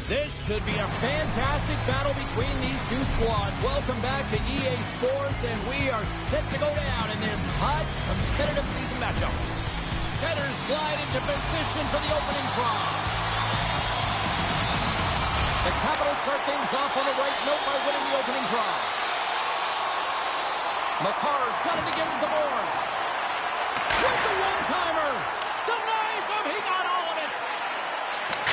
This should be a fantastic battle between these two squads. Welcome back to EA Sports, and we are set to go down in this hot, competitive season matchup. Setters glide into position for the opening draw. The Capitals start things off on the right note by winning the opening draw. McCarr's got it against the boards. With the one-timer. Denies him. He got all of it.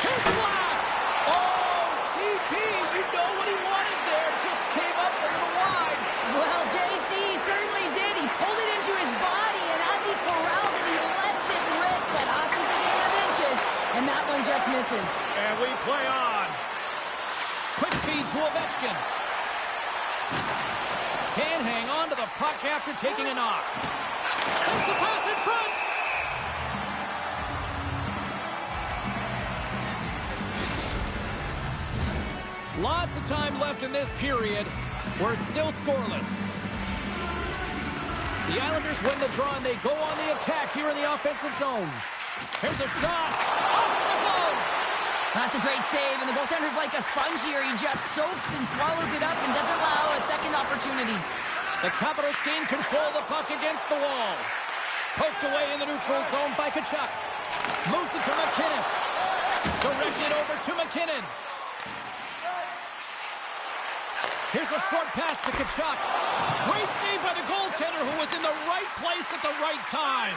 Here's the blast. Oh, CP, you know what he wanted there. Just came up a little wide. Well, JC certainly did. He pulled it into his body, and as he corrals it, he lets it rip. But hockey's a game of inches, and that one just misses. And we play on. Quick feed to Ovechkin. Can't hang on to the puck after taking a knock. Sends the pass in front. Lots of time left in this period. We're still scoreless. The Islanders win the draw, and they go on the attack here in the offensive zone. Here's a shot. Off the glove. That's a great save, and the goaltender's like a sponge here. He just soaks and swallows it up and doesn't allow a second opportunity. The Capitals gain control of the puck against the wall. Poked away in the neutral zone by Tkachuk. Moves it to McInnes. Directed over to McKinnon. Here's a short pass to Tkachuk. Great save by the goaltender, who was in the right place at the right time.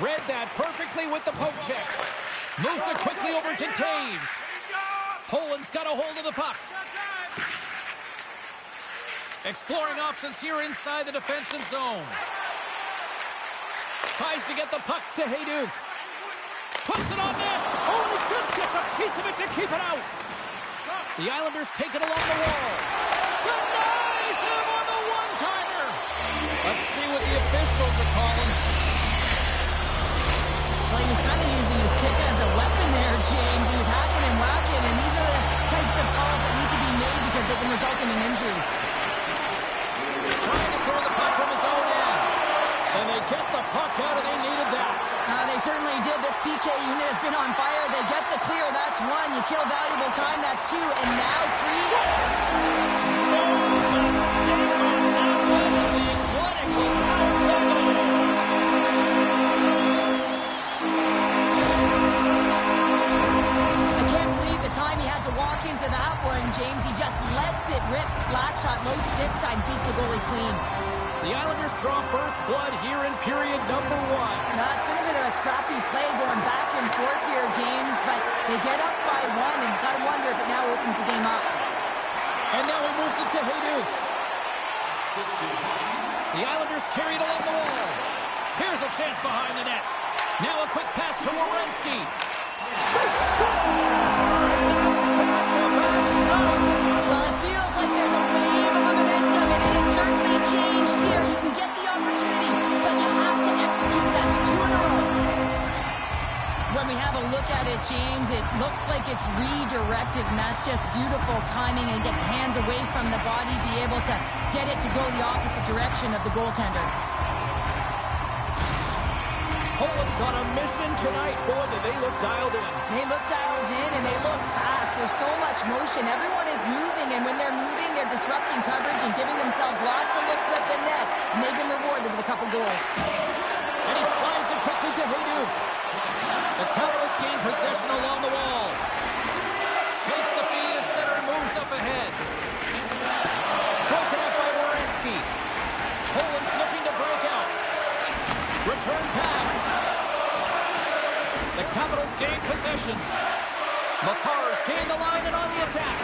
Read that perfectly with the poke check. Moves it quickly over to Taves. Poland's got a hold of the puck. Exploring options here inside the defensive zone. Tries to get the puck to Hayduk. Puts it on net. Oh, and he just gets a piece of it to keep it out. The Islanders take it along the wall. Denies him on the one-timer. Let's see what the officials are calling. Well, he was kind of using his stick as a weapon there, James. He was hacking and whacking, and these are the types of calls that need to be made because they can result in an injury. Trying to clear the puck from his own end. And they get the puck out, and they needed that. They certainly did. This PK unit has been on fire. They get the clear. That's one. You kill valuable time. That's two. And now three. No mistake on that one. The stiff side, beats the goalie clean. The Islanders draw first blood here in period number 1. Now, it's been a bit of a scrappy play going back and forth here, James, but they get up by 1, and gotta wonder if it now opens the game up. And now he moves it to Hayduk. The Islanders carry it along the wall. Here's a chance behind the net. Now a quick pass to Werenski. They score! That's back-to-back shots! Well, it feels like there's a wave of momentum, and it has certainly changed here. You can get the opportunity, but you have to execute. That's 2 in a row. When we have a look at it, James, it looks like it's redirected, and that's just beautiful timing and get hands away from the body, be able to get it to go the opposite direction of the goaltender. Poland's on a mission tonight. Boy, do they look dialed in. They look dialed in, and they look fast. There's so much motion. Everyone is moving, and when they're moving, they're disrupting coverage and giving themselves lots of looks at the net, and they've been rewarded with a couple goals. And he slides it quickly to Hayduk. The Capitals gain possession along the wall. Takes the feed at center and moves up ahead. Broken up by Werenski. Poland's looking to break out. Return pass. The Capitals gain possession. Makar's gained the line and on the attack.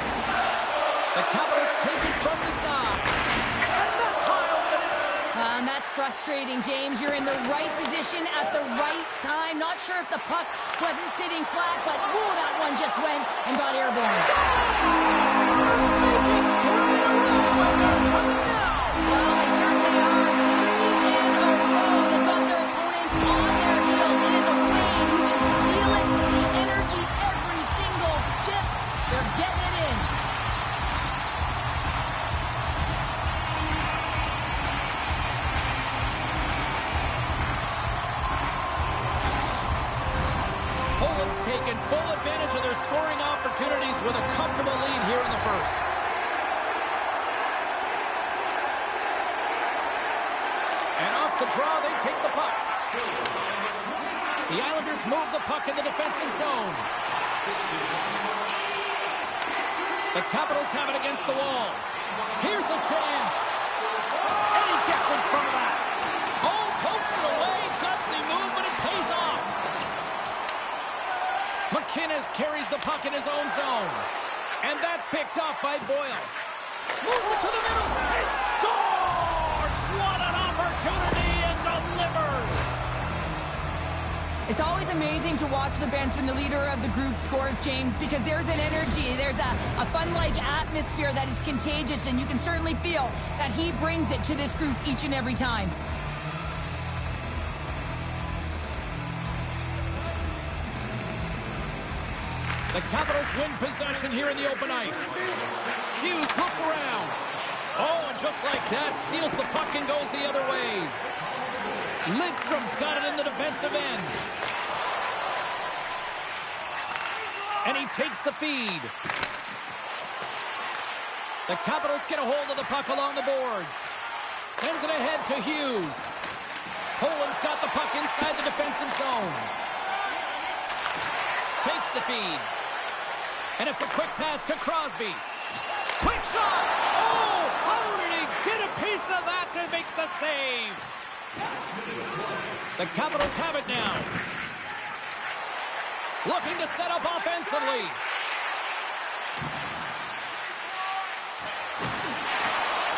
The Capitals take it from the side. And that's high over the net. And that's frustrating, James. You're in the right position at the right time. Not sure if the puck wasn't sitting flat, but whoa, that one just went and got airborne. Stars make it 3 in a row. Well, they certainly are. 3 in a row. They've got their opponents on their heels. It is a wave. You can feel it. The energy every single shift. They're getting it in. Poland's taken full advantage of their scoring opportunities with a comfortable lead here in the first. And off the draw, they take the puck. The Islanders move the puck in the defensive zone. The Capitals have it against the wall. Here's a chance. And he gets in front of that. Oh, pokes it away. Gutsy move, but it pays off. McInnes carries the puck in his own zone. And that's picked up by Boyle. Moves it to the middle. And scores! What an opportunity, and delivers! It's always amazing to watch the bench when the leader of the group scores, James, because there's an energy, there's a fun-like atmosphere that is contagious, and you can certainly feel that he brings it to this group each and every time. The Capitals win possession here in the open ice. Hughes looks around. Oh, and just like that, steals the puck and goes the other way. Lidstrom's got it in the defensive end. And he takes the feed. The Capitals get a hold of the puck along the boards. Sends it ahead to Hughes. Poland's got the puck inside the defensive zone. Takes the feed. And it's a quick pass to Crosby. Quick shot! Oh! How did he get a piece of that to make the save? The Capitals have it now. Looking to set up offensively.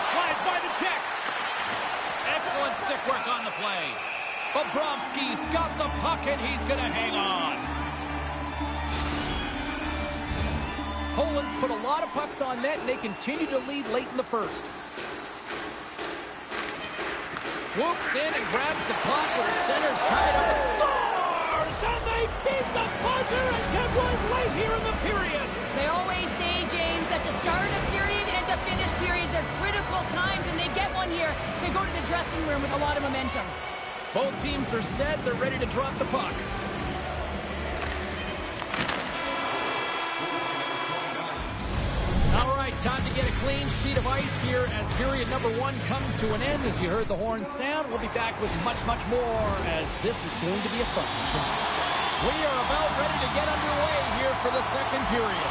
Slides by the check. Excellent stick work on the play. Bobrovsky's got the puck and he's going to hang on. Poland's put a lot of pucks on net, and they continue to lead late in the first. Swoops in and grabs the puck with the centers tied up and scores! And they beat the buzzer and get one right here in the period. They always say, James, that to start a period and to finish periods are critical times, and they get one here. They go to the dressing room with a lot of momentum. Both teams are set. They're ready to drop the puck. Time to get a clean sheet of ice here as period number 1 comes to an end. As you heard the horn sound, we'll be back with much, much more as this is going to be a fun one tonight. We are about ready to get underway here for the second period.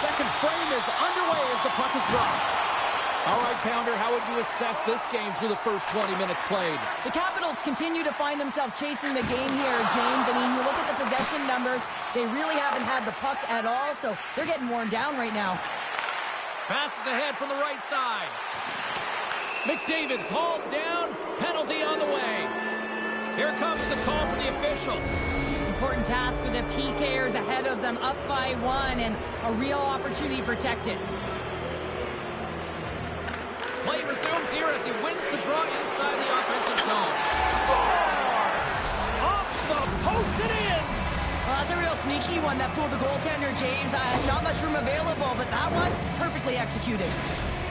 Second frame is underway as the puck is dropped. All right, Pounder, how would you assess this game through the first 20 minutes played? The Capitals continue to find themselves chasing the game here, James. I mean, you look at the possession numbers, they really haven't had the puck at all, so they're getting worn down right now. Passes ahead from the right side. McDavid's hauled down, penalty on the way. Here comes the call from the official. Important task for the PKers ahead of them, up by 1, and a real opportunity protected. Play resumes here as he wins the draw inside the offensive zone. Scores! Off the post and in! Well, that's a real sneaky one that fooled the goaltender, James. Not much room available, but that one, perfectly executed.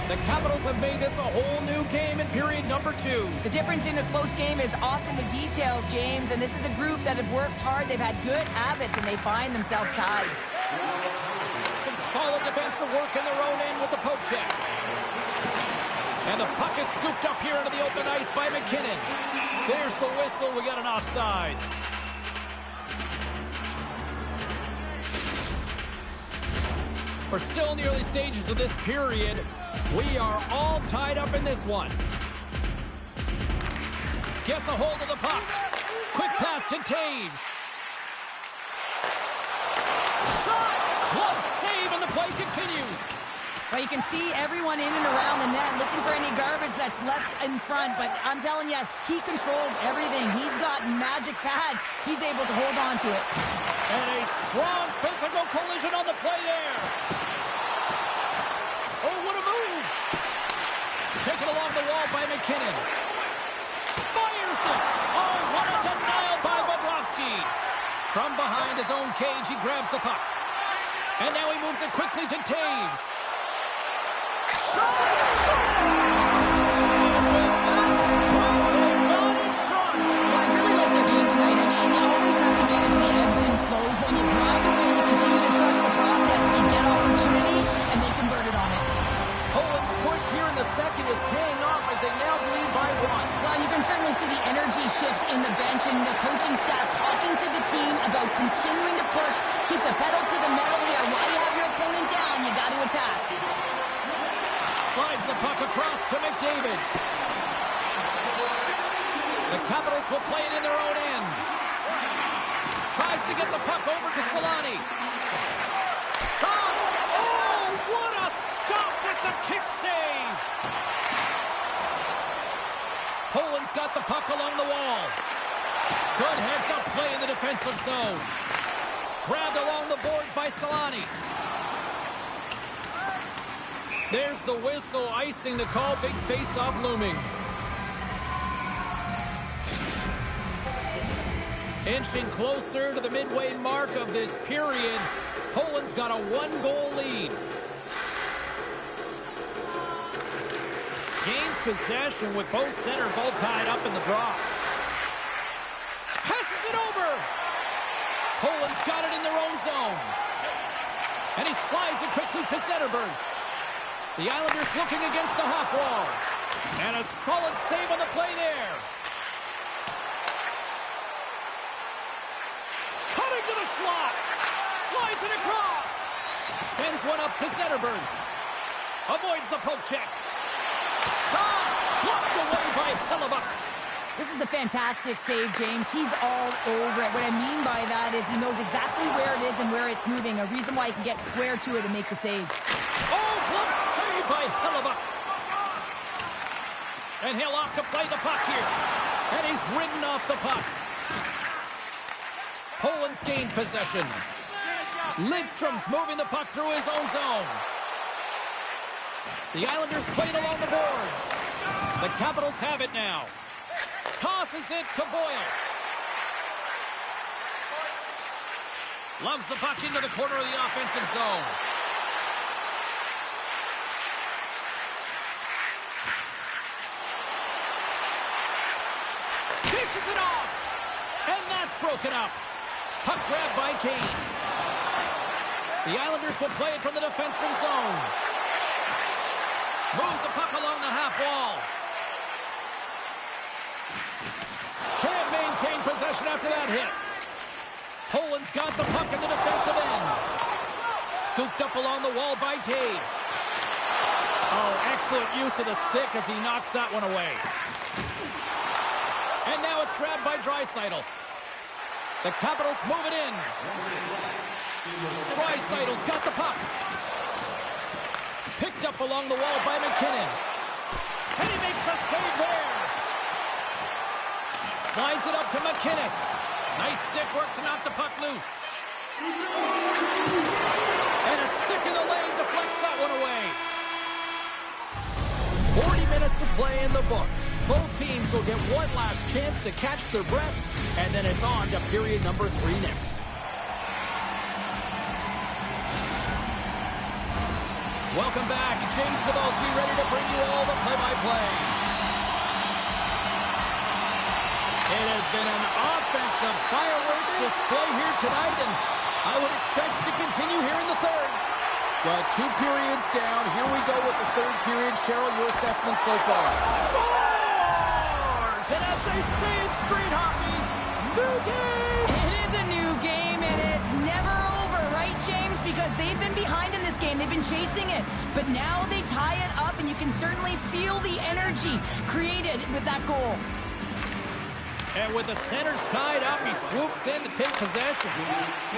The Capitals have made this a whole new game in period number 2. The difference in a close game is often the details, James, and this is a group that have worked hard. They've had good habits, and they find themselves tied. Some solid defensive work in their own end with the poke check. And the puck is scooped up here into the open ice by McKinnon. There's the whistle. We got an offside. We're still in the early stages of this period. We are all tied up in this one. Gets a hold of the puck. Quick pass to Taves. Shot! Glove save, and the play continues. Well, you can see everyone in and around the net looking for any garbage that's left in front, but I'm telling you, he controls everything. He's got magic pads. He's able to hold on to it. And a strong physical collision on the play there. Oh, what a move. Taken along the wall by McKinnon. Fires it. Oh, what a denial by Bobrovsky. From behind his own cage, he grabs the puck. And now he moves it quickly to Taves. Well, I really like their game tonight. I mean, you always have to manage the ebbs and flows. When you grind away and you continue to trust the process, you get opportunity, and they converted on it. Poland's push here in the second is paying off as they now lead by 1. Well, you can certainly see the energy shift in the bench and the coaching staff talking to the team about continuing to push, keep the pedal to the metal here. While you have your opponent down, you got to attack. Slides the puck across to McDavid. The Capitals will play it in their own end. Tries to get the puck over to Solani. Shot! Oh, what a stop with the kick save! Poland's got the puck along the wall. Good heads-up play in the defensive zone. Grabbed along the boards by Solani. There's the whistle, icing the call. Big face-off looming. Inching closer to the midway mark of this period. Poland's got a 1-goal lead. Gains possession with both centers all tied up in the draw. Passes it over. Poland's got it in their own zone. And he slides it quickly to Zetterberg. The Islanders looking against the half wall. And a solid save on the play there. Cutting to the slot. Slides it across. Sends one up to Zetterberg. Avoids the poke check. Shot! Blocked away by Hellebuck. This is a fantastic save, James. He's all over it. What I mean by that is he knows exactly where it is and where it's moving. A reason why he can get square to it and make the save. Oh, glove save by Hellebuck. And he'll opt to play the puck here. And he's ridden off the puck. Poland's gained possession. Lidstrom's moving the puck through his own zone. The Islanders played along the boards. The Capitals have it now. Tosses it to Boyle. Lugs the puck into the corner of the offensive zone. Dishes it off. And that's broken up. Puck grabbed by Kane. The Islanders will play it from the defensive zone. Moves the puck along the half wall. Can't maintain possession after that hit. Poland's got the puck in the defensive end. Scooped up along the wall by Taves. Oh, excellent use of the stick as he knocks that one away. And now it's grabbed by Draisaitl's. The Capitals move it in. Draisaitl's got the puck. Picked up along the wall by McKinnon. And he makes a save there. Slides it up to McInnes. Nice stick work to knock the puck loose. And a stick in the lane deflects that one away. 40 minutes of play in the books. Both teams will get one last chance to catch their breaths, and then it's on to period number 3 next. Welcome back. James Cybulski ready to bring you all the play-by-play. It has been an offensive fireworks display here tonight, and I would expect it to continue here in the third. Well, 2 periods down. Here we go with the third period. Cheryl, your assessment so far. Scores! And as they say in street hockey, new game! It is a new game, and it's never over, right, James? Because they've been behind in this game. They've been chasing it. But now they tie it up, and you can certainly feel the energy created with that goal. And with the centers tied up, he swoops in to take possession.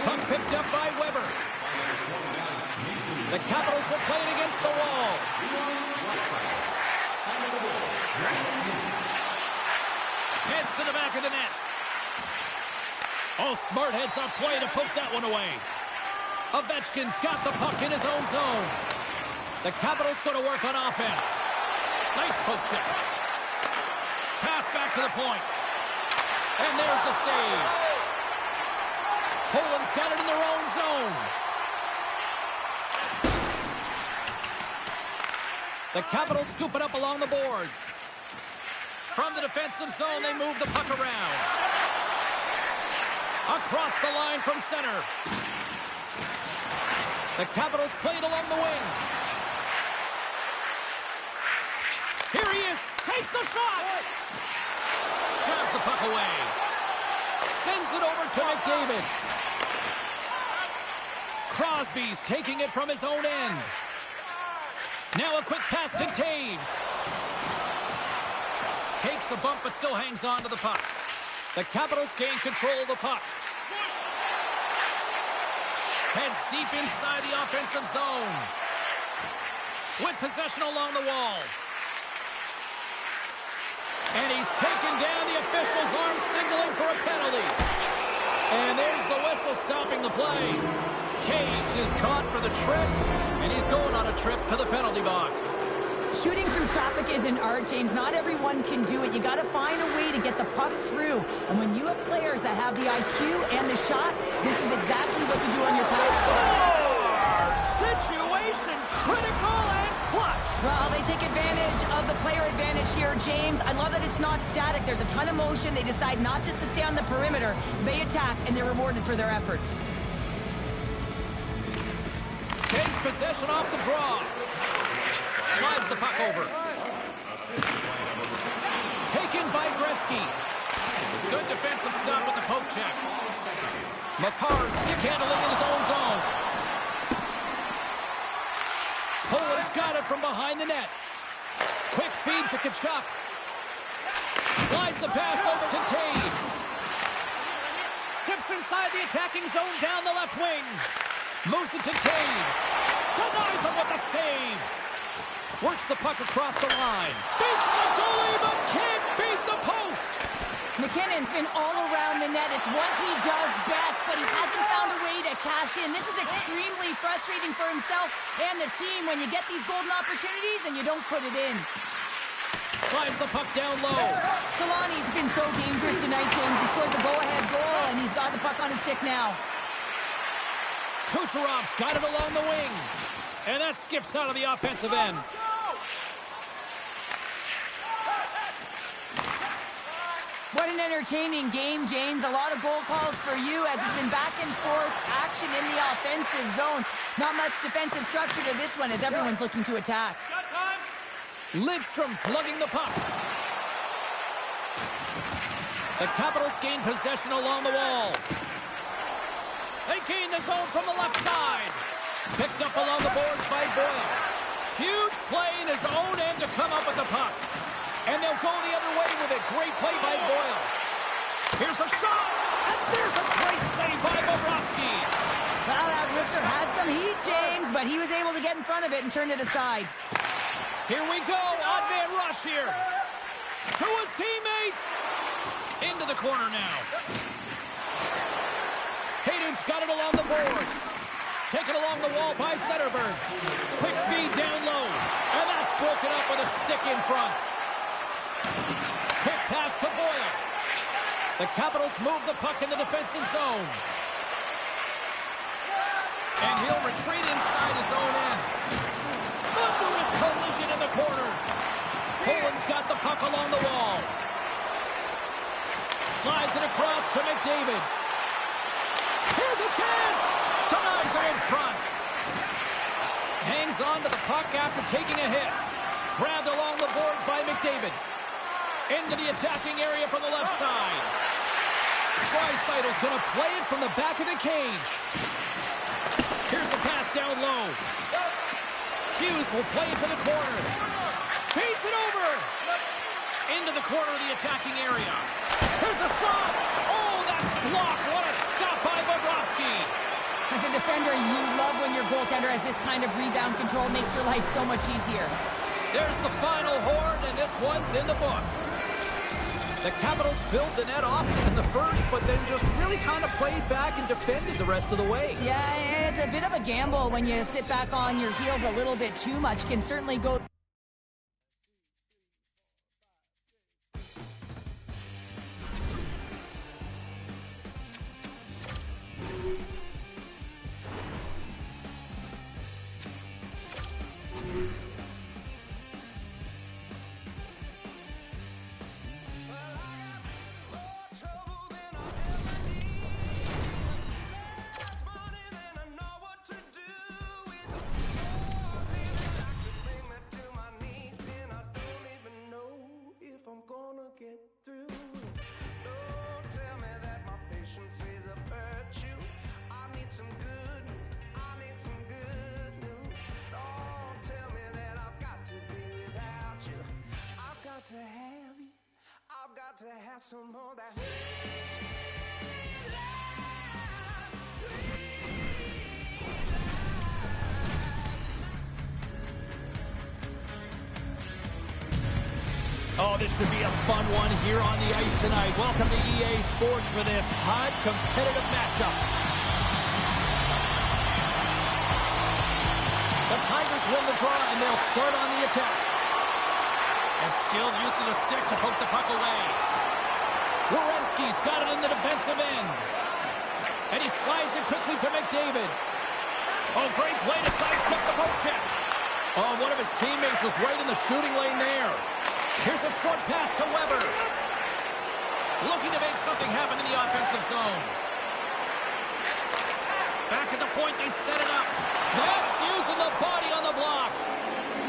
Puck picked up by Weber. The Capitals are playing against the wall. Heads to the back of the net. Oh, smart heads-up play to poke that one away. Ovechkin's got the puck in his own zone. The Capitals going to work on offense. Nice poke check. Pass back to the point. And there's the save. Poland's got it in their own zone. The Capitals scoop it up along the boards. From the defensive zone, they move the puck around. Across the line from center. The Capitals play it along the wing. Here he is. Takes the shot. Jabs the puck away. Sends it over to McDavid. Crosby's taking it from his own end. Now a quick pass to Taves. Takes a bump but still hangs on to the puck. The Capitals gain control of the puck. Heads deep inside the offensive zone. With possession along the wall. And he's taken down. The official's arm signaling for a penalty. And there's the whistle stopping the play. Taves is caught for the trip, and he's going on a trip to the penalty box. Shooting through traffic is an art, James. Not everyone can do it. You got to find a way to get the puck through. And when you have players that have the IQ and the shot, this is exactly what you do on your power play. Situation critical and clutch. Well, they take advantage of the player advantage here, James. I love that it's not static. There's a ton of motion. They decide not just to stay on the perimeter. They attack, and they're rewarded for their efforts. Takes possession off the draw. Slides the puck over. Taken by Gretzky. Good defensive stop with the poke check. Makar stick handling in his own zone. Poland's got it from behind the net. Quick feed to Tkachuk. Slides the pass over to Taves. Steps inside the attacking zone down the left wing. Moves it to Taves. Denies him with a save. Works the puck across the line. Beats the goalie, but can't beat the post. McKinnon's been all around the net. It's what he does best, but he hasn't found a way to cash in. This is extremely frustrating for himself and the team when you get these golden opportunities and you don't put it in. Slides the puck down low. Solani's been so dangerous tonight, James. He scored the go-ahead goal, and he's got the puck on his stick now. Kucherov's got it along the wing. And that skips out of the offensive end. What an entertaining game, James. A lot of goal calls for you as it's been back and forth action in the offensive zones. Not much defensive structure to this one as everyone's looking to attack. Lidstrom's lugging the puck. The Capitals gain possession along the wall. They gain the zone from the left side. Picked up along the boards by Boyle. Huge play in his own end to come up with the puck. And they'll go the other way with it. Great play by Boyle. Here's a shot. And there's a great save by Bobrovsky. Well, that wrister had some heat, James, but he was able to get in front of it and turn it aside. Here we go. Odd man rush here. To his teammate. Into the corner now. Hayden's got it along the boards. Taken along the wall by Zetterberg. Quick feed down low. And that's broken up with a stick in front. Quick pass to Boyle. The Capitals move the puck in the defensive zone. And he'll retreat inside his own end. Thunderous collision in the corner. Poland's got the puck along the wall. Slides it across to McDavid. Here's a chance. Denies it in front. Hangs on to the puck after taking a hit. Grabbed along the boards by McDavid. Into the attacking area from the left side. Draisaitl's going to play it from the back of the cage. Here's the pass down low. Hughes will play it to the corner. Feeds it over. Into the corner of the attacking area. Here's a shot. Oh, that's blocked. What a stop by Bobrovsky. As a defender, you love when your goaltender has this kind of rebound control. Makes your life so much easier. There's the final horn, and this one's in the books. The Capitals filled the net off in the first, but then just really kind of played back and defended the rest of the way. Yeah, it's a bit of a gamble when you sit back on your heels a little bit too much. Can certainly go... to have some more that Oh, this should be a fun one here on the ice tonight. Welcome to EA Sports for this hot, competitive matchup. The Tigers win the draw, and they'll start on the attack. A skilled use of the stick to poke the puck away. Werenski's got it in the defensive end. And he slides it quickly to McDavid. Oh, great play to sidestep the poke check. Oh, one of his teammates was right in the shooting lane there. Here's a short pass to Weber. Looking to make something happen in the offensive zone. Back at the point, they set it up. That's using the body on the block.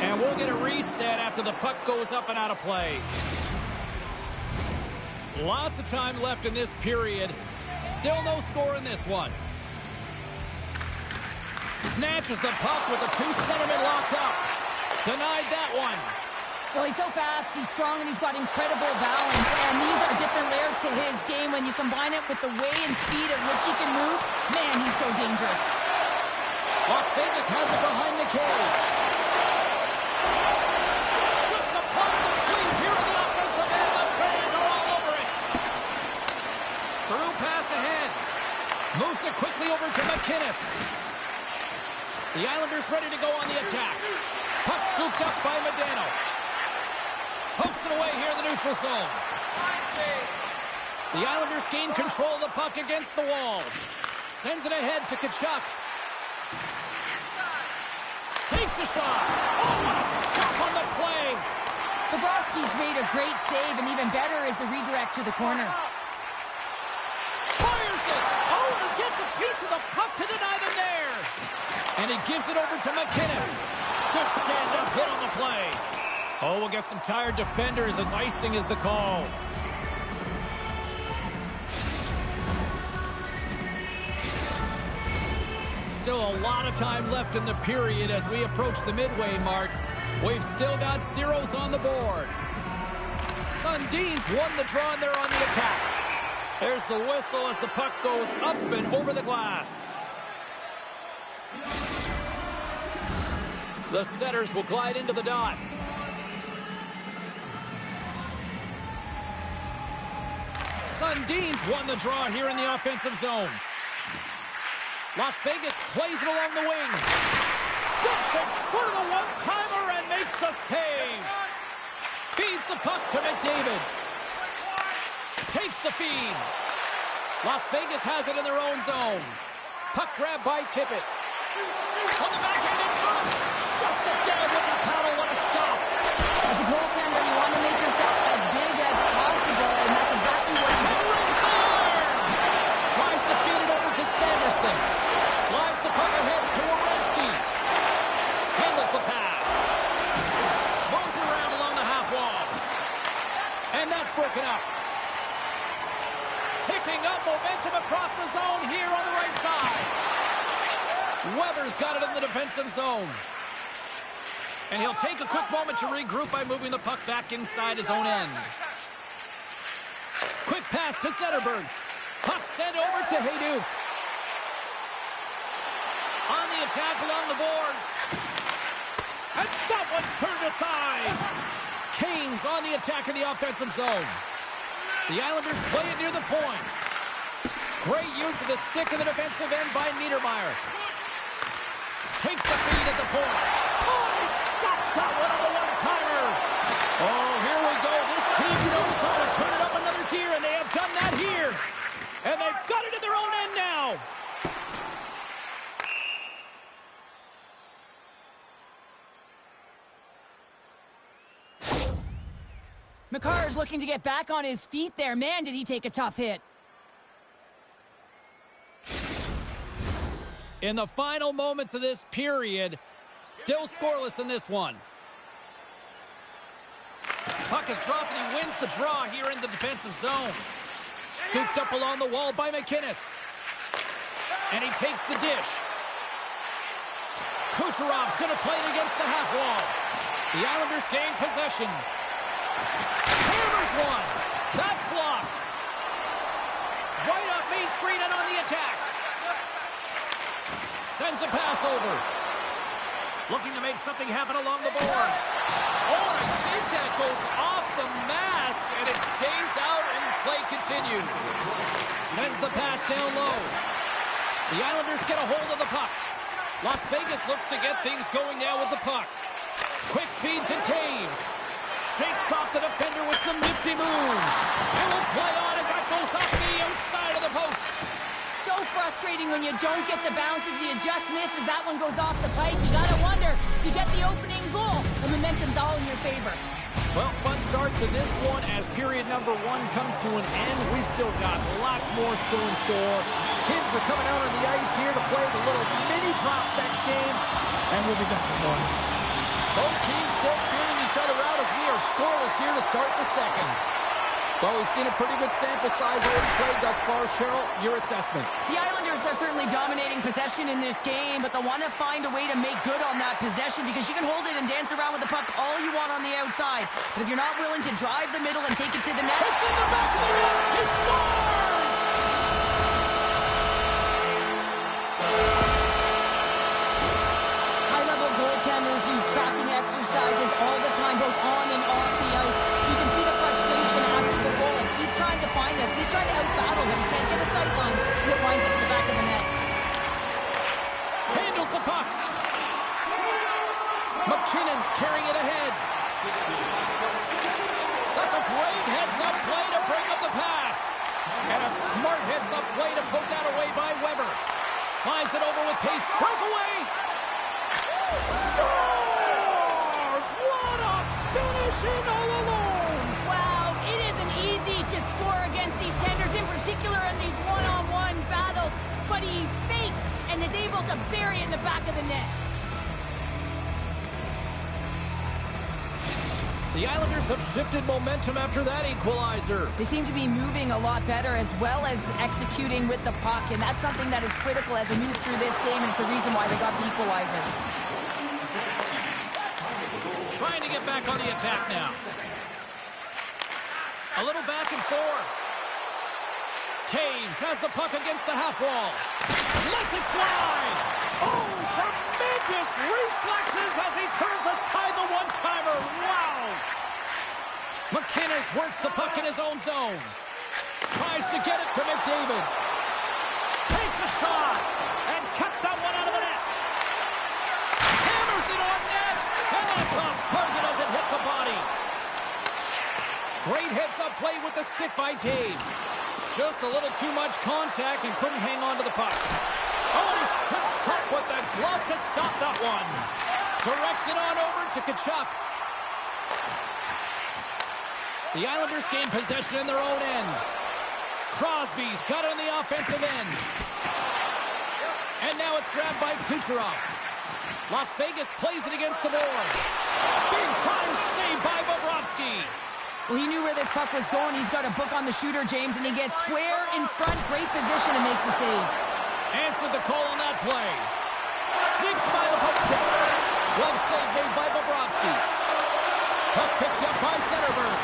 And we'll get a reset after the puck goes up and out of play. Lots of time left in this period. Still no score in this one. Snatches the puck with the two centermen locked up. Denied that one. Well, he's so fast, he's strong, and he's got incredible balance. And these are different layers to his game. When you combine it with the way and speed at which he can move, man, he's so dangerous. Las Vegas has it behind the cage. Just a part of the squeeze here on the offensive end. The fans are all over it. Through pass ahead. Moves it quickly over to McInnes. The Islanders ready to go on the attack. Puck scooped up by Modano. Pokes it away here in the neutral zone. The Islanders gain control of the puck against the wall. Sends it ahead to Tkachuk. Takes a shot. Oh, what a stop on the play. Bobrovsky's made a great save, and even better is the redirect to the corner. Fires it. Oh, and he gets a piece of the puck to deny them there. And he gives it over to McInnes. Good stand-up hit on the play. Oh, we'll get some tired defenders as icing is the call. still a lot of time left in the period as we approach the midway mark. We've still got zeros on the board. Sundin's won the draw, and they're on the attack. There's the whistle as the puck goes up and over the glass. The setters will glide into the dot. Sundin's won the draw here in the offensive zone. Las Vegas plays it along the wing. Steps it for the one-timer and makes the save. Feeds the puck to McDavid. Takes the feed. Las Vegas has it in their own zone. Puck grab by Tippett. On the backhand in front. Shuts it down with the paddle. What a stop. As a goaltender, you want to make yourself as big as possible, and that's exactly what he did. Tries to feed it over to Sanderson. Slides the puck ahead to Werenski. Handles the pass. Moves it around along the half wall. And that's broken up. Picking up momentum across the zone here on the right side. Weber's got it in the defensive zone. And he'll take a quick moment to regroup by moving the puck back inside his own end. Quick pass to Zetterberg. Puck sent over to Hayduk. On the attack along the boards. And that one's turned aside. Kane's on the attack in the offensive zone. The Islanders play it near the point. Great use of the stick in the defensive end by Niedermeyer. Takes the feed at the point. Oh, he stopped that one on the one-timer. Oh, here we go. This team knows how to turn it up another gear, and they have done that here. And they've got it in their own end now. McCarr's looking to get back on his feet there. Man, did he take a tough hit. In the final moments of this period, still scoreless in this one. Puck is dropped and he wins the draw here in the defensive zone. Scooped up along the wall by McInnes. And he takes the dish. Kucherov's going to play it against the half wall. The Islanders gain possession. Hammers one. That's blocked. Right up Main Street and on the attack. Sends a pass over. Looking to make something happen along the boards. Oh, and I think that goes off the mask, and it stays out, and play continues. Sends the pass down low. The Islanders get a hold of the puck. Las Vegas looks to get things going now with the puck. Quick feed to Taves. Shakes off the defender with some nifty moves. And will play on as that goes off the outside of the post. So frustrating when you don't get the bounces, you just miss as that one goes off the pipe. You gotta wonder, you get the opening goal, the momentum's all in your favor. Well, fun start to this one as period number one comes to an end. We've still got lots more still in store. Kids are coming out on the ice here to play the little mini prospects game, and we'll be back with more. Both teams still feeling each other out as we are scoreless here to start the second. Well, we've seen a pretty good sample size already played thus far. Cheryl, your assessment. The Islanders are certainly dominating possession in this game, but they'll want to find a way to make good on that possession because you can hold it and dance around with the puck all you want on the outside. But if you're not willing to drive the middle and take it to the net... It's in the back of the net! He scores! High-level goaltenders use tracking exercises all the time, both on and off the ice. You can see the frustration after the goal as he's trying to find this. He's trying to out-battle, but he can't get a sight line, and it winds up in the back of the net. Handles the puck. McKinnon's carrying it ahead. That's a great heads-up play to break up the pass. And a smart heads-up play to poke that away by Weber. Slides it over with pace. Breakaway. Scores! What a finishing all alone! Wow, it isn't easy to score against these tenders, in particular in these one-on-one battles, but he fakes and is able to bury it in the back of the net. The Islanders have shifted momentum after that equalizer. They seem to be moving a lot better as well as executing with the puck, and that's something that is critical as they move through this game, and it's a reason why they got the equalizer. Trying to get back on the attack now. A little back and forth. Taves has the puck against the half wall. Lets it fly. Oh, tremendous reflexes as he turns aside the one-timer. Wow. McInnes works the puck in his own zone. Tries to get it to McDavid. Takes a shot and cut that one out of the net. Hammers it on net. And that's off target as it hits a body. Great heads-up play with the stick by Taves. Just a little too much contact and couldn't hang on to the puck. Oh, and he steps up with that glove to stop that one. Directs it on over to Tkachuk. The Islanders gain possession in their own end. Crosby's got it on the offensive end. And now it's grabbed by Kucherov. Las Vegas plays it against the boards. Big time save by Bobrovsky. Well, he knew where this puck was going. He's got a book on the shooter, James, and he gets square in front. Great position and makes the save. Answered the call on that play. Sneaks by the poke check. Glove save made by Bobrovsky. Puck picked up by Zetterberg.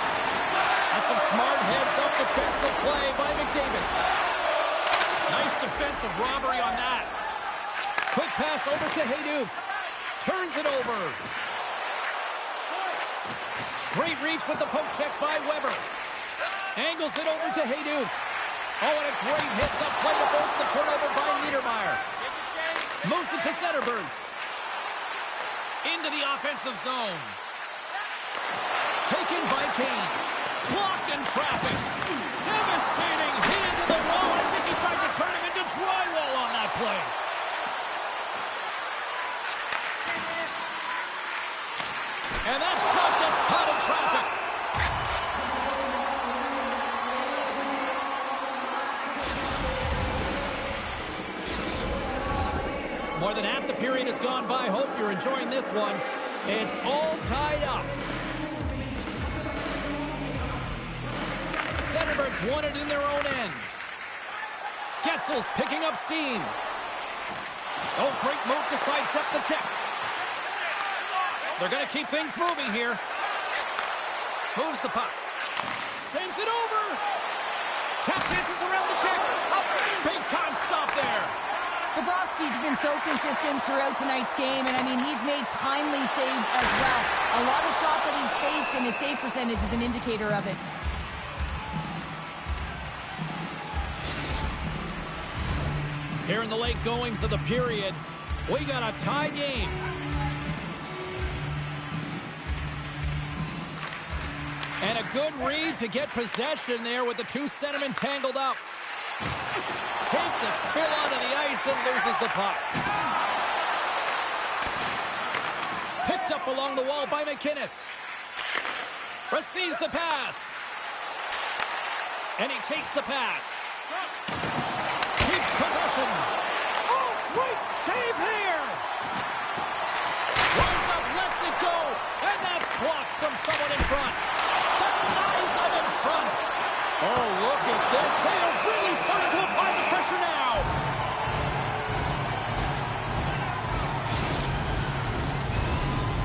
That's some smart heads-up defensive play by McDavid. Nice defensive robbery on that. Quick pass over to Hayduk. Turns it over. Great reach with the poke check by Weber. Angles it over to Hayduk. Oh, and a great hits-up play to force the turnover by Niedermeyer. Moves it to Zetterberg. Into the offensive zone. Taken by Kane. Blocked in traffic. Devastating hit into the wall. I think he tried to turn him into drywall on that play. And that shot gets caught in traffic. More than half the period has gone by. Hope you're enjoying this one. It's all tied up. Zetterberg's won it in their own end. Getzel's picking up steam. Oh, great move to sidestep the check. They're going to keep things moving here. Moves the puck. Sends it over. Tap dances around the check. A big time stop there. Bobrovsky's been so consistent throughout tonight's game, and I mean, he's made timely saves as well. A lot of shots that he's faced, and his save percentage is an indicator of it. Here in the late goings of the period, we got a tie game. And a good read to get possession there with the two centermen tangled up. Takes a spill onto the ice and loses the puck. Picked up along the wall by McInnes. Receives the pass. And he takes the pass. Keeps possession. Oh, great save here. Winds up, lets it go. And that's blocked from someone in front. Denies him in front. Oh, look at this. They are really starting to apply the pressure now.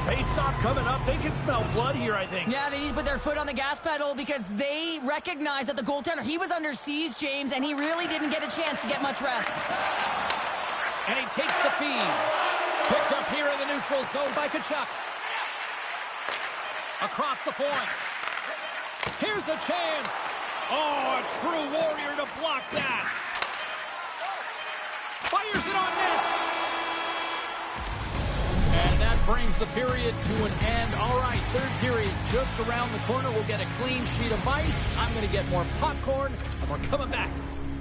Face-off coming up. They can smell blood here, I think. Yeah, they need to put their foot on the gas pedal because they recognize that the goaltender, he was under siege, James, and he really didn't get a chance to get much rest. And he takes the feed. Picked up here in the neutral zone by Tkachuk. Across the point. Here's a chance. Oh, a true warrior to block that. Fires it on net. And that brings the period to an end. All right, third period just around the corner. We'll get a clean sheet of ice. I'm going to get more popcorn, and we're coming back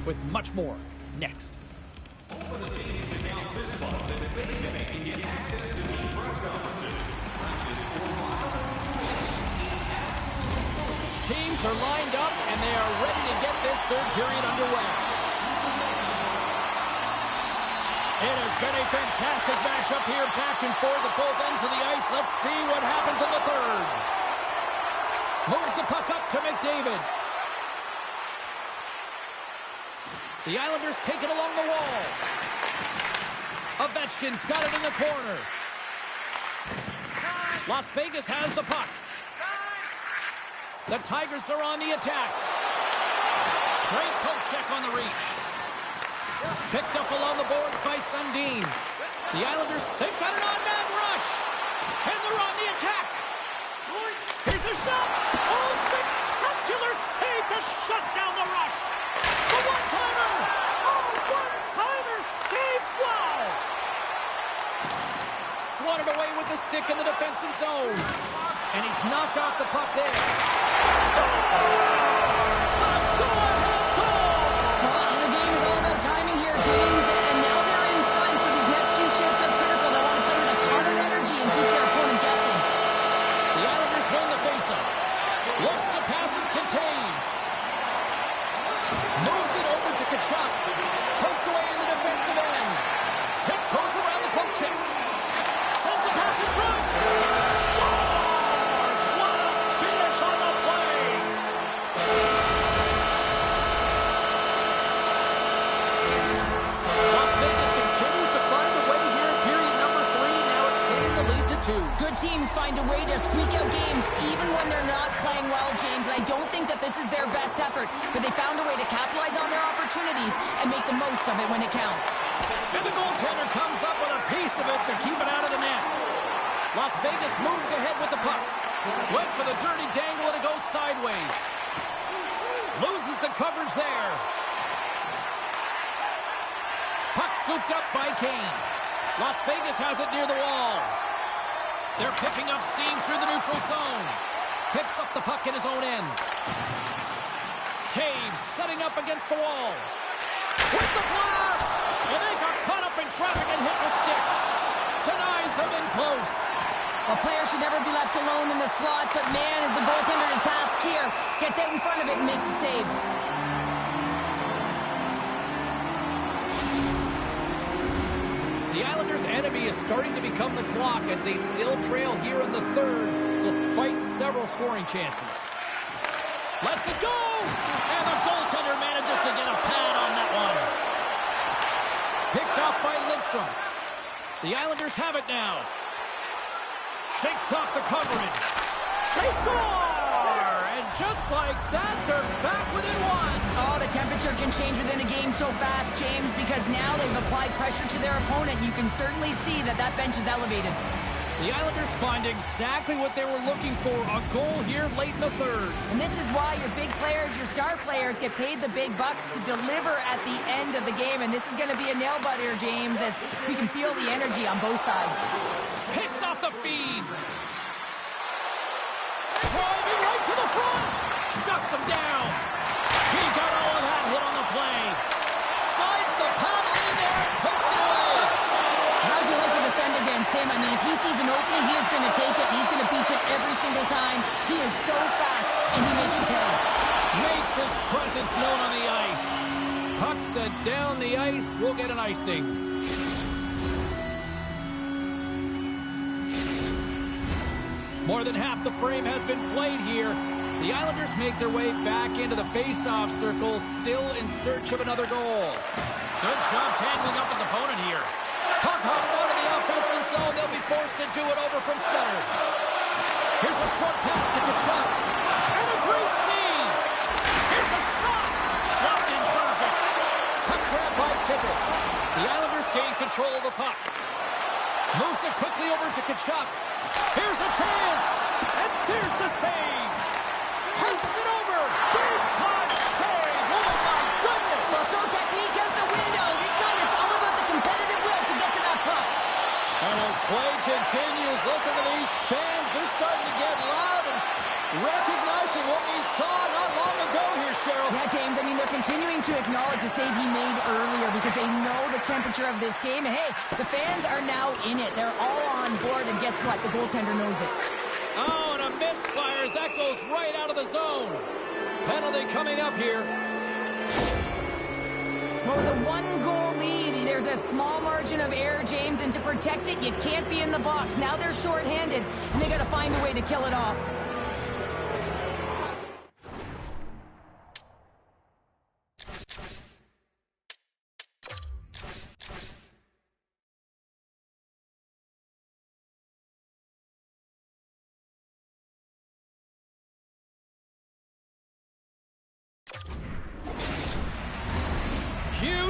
with much more next. Teams are lined up, and they are ready to get this third period underway. It has been a fantastic matchup here, back and forth at both ends of the ice. Let's see what happens in the third. Moves the puck up to McDavid. The Islanders take it along the wall. Ovechkin's got it in the corner. Las Vegas has the puck. The Tigers are on the attack. Great poke check on the reach. Picked up along the boards by Sundin. The Islanders, they've got an on-man rush. And they're on the attack. Here's a shot. Oh, spectacular save to shut down the rush. The one-timer. Oh, one-timer save. Wow. Swatted away with the stick in the defensive zone. And he's knocked off the puck there. Scores! The score-ahead goal! Well, the game is all about timing here, James. And now they're in front, so these next few shifts are critical. They want to play with a ton of energy and keep their opponent guessing. The Islanders win the faceoff. Looks to pass it to Taves. Moves it over to Kachuk. Poked away in the defensive end. Tiptoes around the poke check. Sends the pass in front. Scores! What a finish on the play! Las Vegas continues to find a way here in period number 3, now expanding the lead to 2. Good teams find a way to squeak out games even when they're not playing well, James. And I don't think that this is their best effort, but they found a way to capitalize on their opportunities and make the most of it when it counts. And the goaltender comes up with a piece of it to keep it out of the net. Las Vegas moves ahead with the puck. Went for the dirty dangle and it goes sideways. Loses the coverage there. Puck scooped up by Kane. Las Vegas has it near the wall. They're picking up steam through the neutral zone. Picks up the puck in his own end. Taves setting up against the wall. With the blast! And they got caught up in traffic and hits a stick. Denies them in close. A player should never be left alone in the slot, but man, is the goaltender to task here. Gets out in front of it and makes a save. The Islanders' enemy is starting to become the clock as they still trail here in the third, despite several scoring chances. Lets it go! And the goaltender manages to get a pad on that one. Picked off by Lidstrom. The Islanders have it now. Shakes off the coverage. They score! And just like that, they're back within one. Oh, the temperature can change within a game so fast, James, because now they've applied pressure to their opponent. You can certainly see that that bench is elevated. The Islanders find exactly what they were looking for, a goal here late in the third. And this is why your big players, your star players, get paid the big bucks to deliver at the end of the game. And this is going to be a nail-biter, James, as we can feel the energy on both sides. Picks off the feed. Driving right to the front. Shuts him down. He got all of that hit on the play. Slides the paddle in there and pokes it away. How'd you like to defend against him? I mean, if he sees an opening, he is going to take it. He's going to beat it every single time. He is so fast, and he makes you pay. Makes his presence known on the ice. Puck set down the ice. We'll get an icing. More than half the frame has been played here. The Islanders make their way back into the face-off circle, still in search of another goal. Good job tangling up his opponent here. Puck hops out of the offensive zone. They'll be forced to do it over from center. Here's a short pass to Kachuk. And a great save. Here's a shot. Blocked in traffic. Puck grab by Tippett. The Islanders gain control of the puck. Moves it quickly over to Kachuk. Here's a chance. And there's the save. Passes it over. Big time save. Oh, my goodness. Well, throw technique out the window. This time it's all about the competitive will to get to that puck. And as play continues, listen to these fans. They're starting to get loud and recognizing what we saw not long ago here, Cheryl. Yeah, James, I mean, they're continuing to acknowledge the save he made earlier because they know the temperature of this game. And, hey, the fans are now in it. They're all on board, and guess what? The goaltender knows it. Oh, and a misfires. That goes right out of the zone. Penalty coming up here. Well, with a one-goal lead, there's a small margin of error, James, and to protect it, you can't be in the box. Now they're shorthanded, and they got to find a way to kill it off.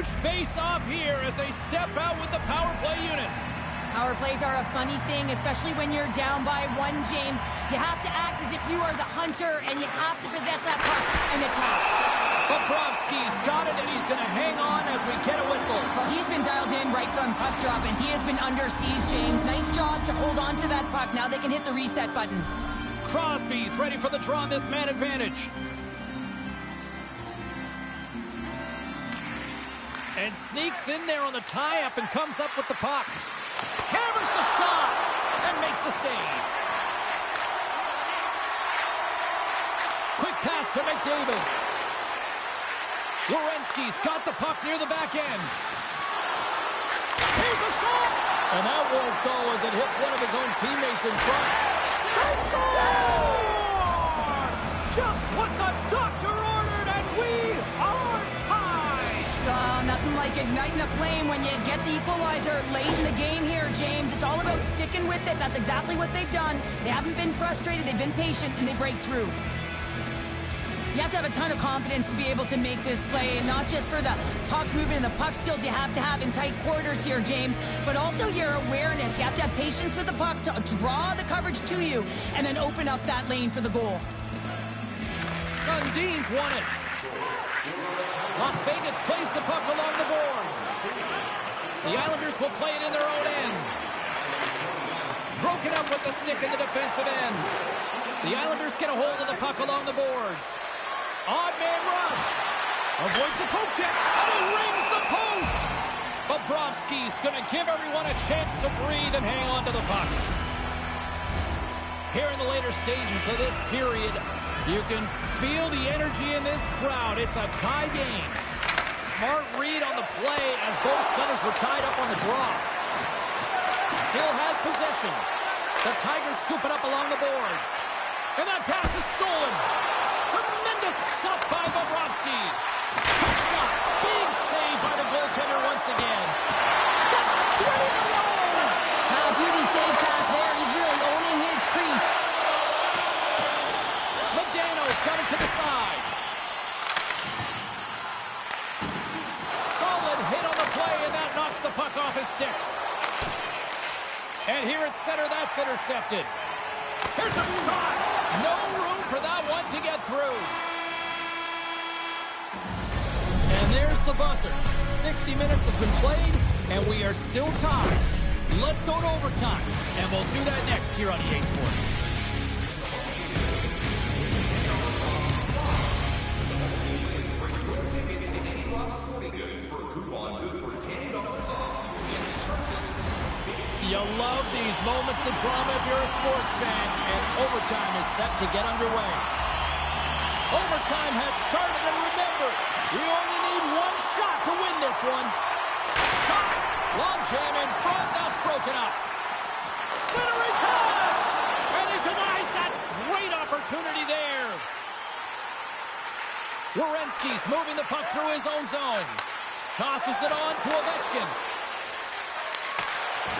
huge face-off here as they step out with the power play unit. Power plays are a funny thing, especially when you're down by one, James. You have to act as if you are the hunter, and you have to possess that puck and attack. Bobrovsky's got it, and he's going to hang on as we get a whistle. Well, he's been dialed in right from puck drop, and he has been under siege, James. Nice job to hold on to that puck. Now they can hit the reset button. Crosby's ready for the draw on this man advantage. And sneaks in there on the tie-up and comes up with the puck. Hammers the shot and makes the save. Quick pass to McDavid. Werenski's got the puck near the back end. Here's a shot! And that won't go as it hits one of his own teammates in front. They score! Just what the doctor ordered, and we are tied! Nothing like igniting a flame when you get the equalizer late in the game here, James. It's all about sticking with it. That's exactly what they've done. They haven't been frustrated. They've been patient, and they break through. You have to have a ton of confidence to be able to make this play, and not just for the puck movement and the puck skills you have to have in tight quarters here, James, but also your awareness. You have to have patience with the puck to draw the coverage to you and then open up that lane for the goal. Sundin's won it. Las Vegas plays the puck along the boards. The Islanders will play it in their own end. Broken up with the stick in the defensive end. The Islanders get a hold of the puck along the boards. Odd man rush. Avoids the poke check, and he rings the post. Bobrovsky's going to give everyone a chance to breathe and hang on to the puck. Here in the later stages of this period, you can feel the energy in this crowd. It's a tie game. Smart read on the play as both centers were tied up on the draw. Still has possession. The Tigers scoop it up along the boards. And that pass is stolen. Tremendous stop by Bobrovsky. Quick shot. Big save by the goaltender once again. That's 3 in a row. Beauty save back there. He's really owning his crease. Modano's got it to the side. Solid hit on the play, and that knocks the puck off his stick. And here at center, that's intercepted. Here's a shot. No room for that one to get through. And there's the buzzer. 60 minutes have been played, and we are still tied. Let's go to overtime, and we'll do that next here on EA Sports. You love these moments of drama if you're a sports fan, and overtime is set to get underway. Overtime has started, and remember, we only need one shot to win this one. Shot! Long jam in front, that's broken up. Centering pass! And he denies that great opportunity there. Werenski's moving the puck through his own zone. Tosses it on to Ovechkin.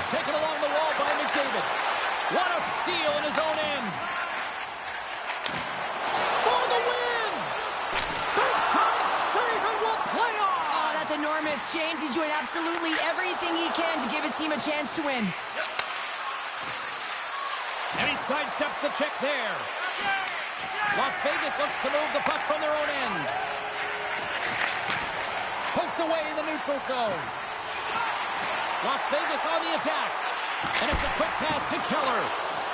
Taken along the wall by McDavid. What a steal in his own end. For the win! Big time save and will play on! Oh, that's enormous, James. He's doing absolutely everything he can to give his team a chance to win. And he sidesteps the check there. Las Vegas looks to move the puck from their own end. Poked away in the neutral zone. Las Vegas on the attack. And it's a quick pass to Keller.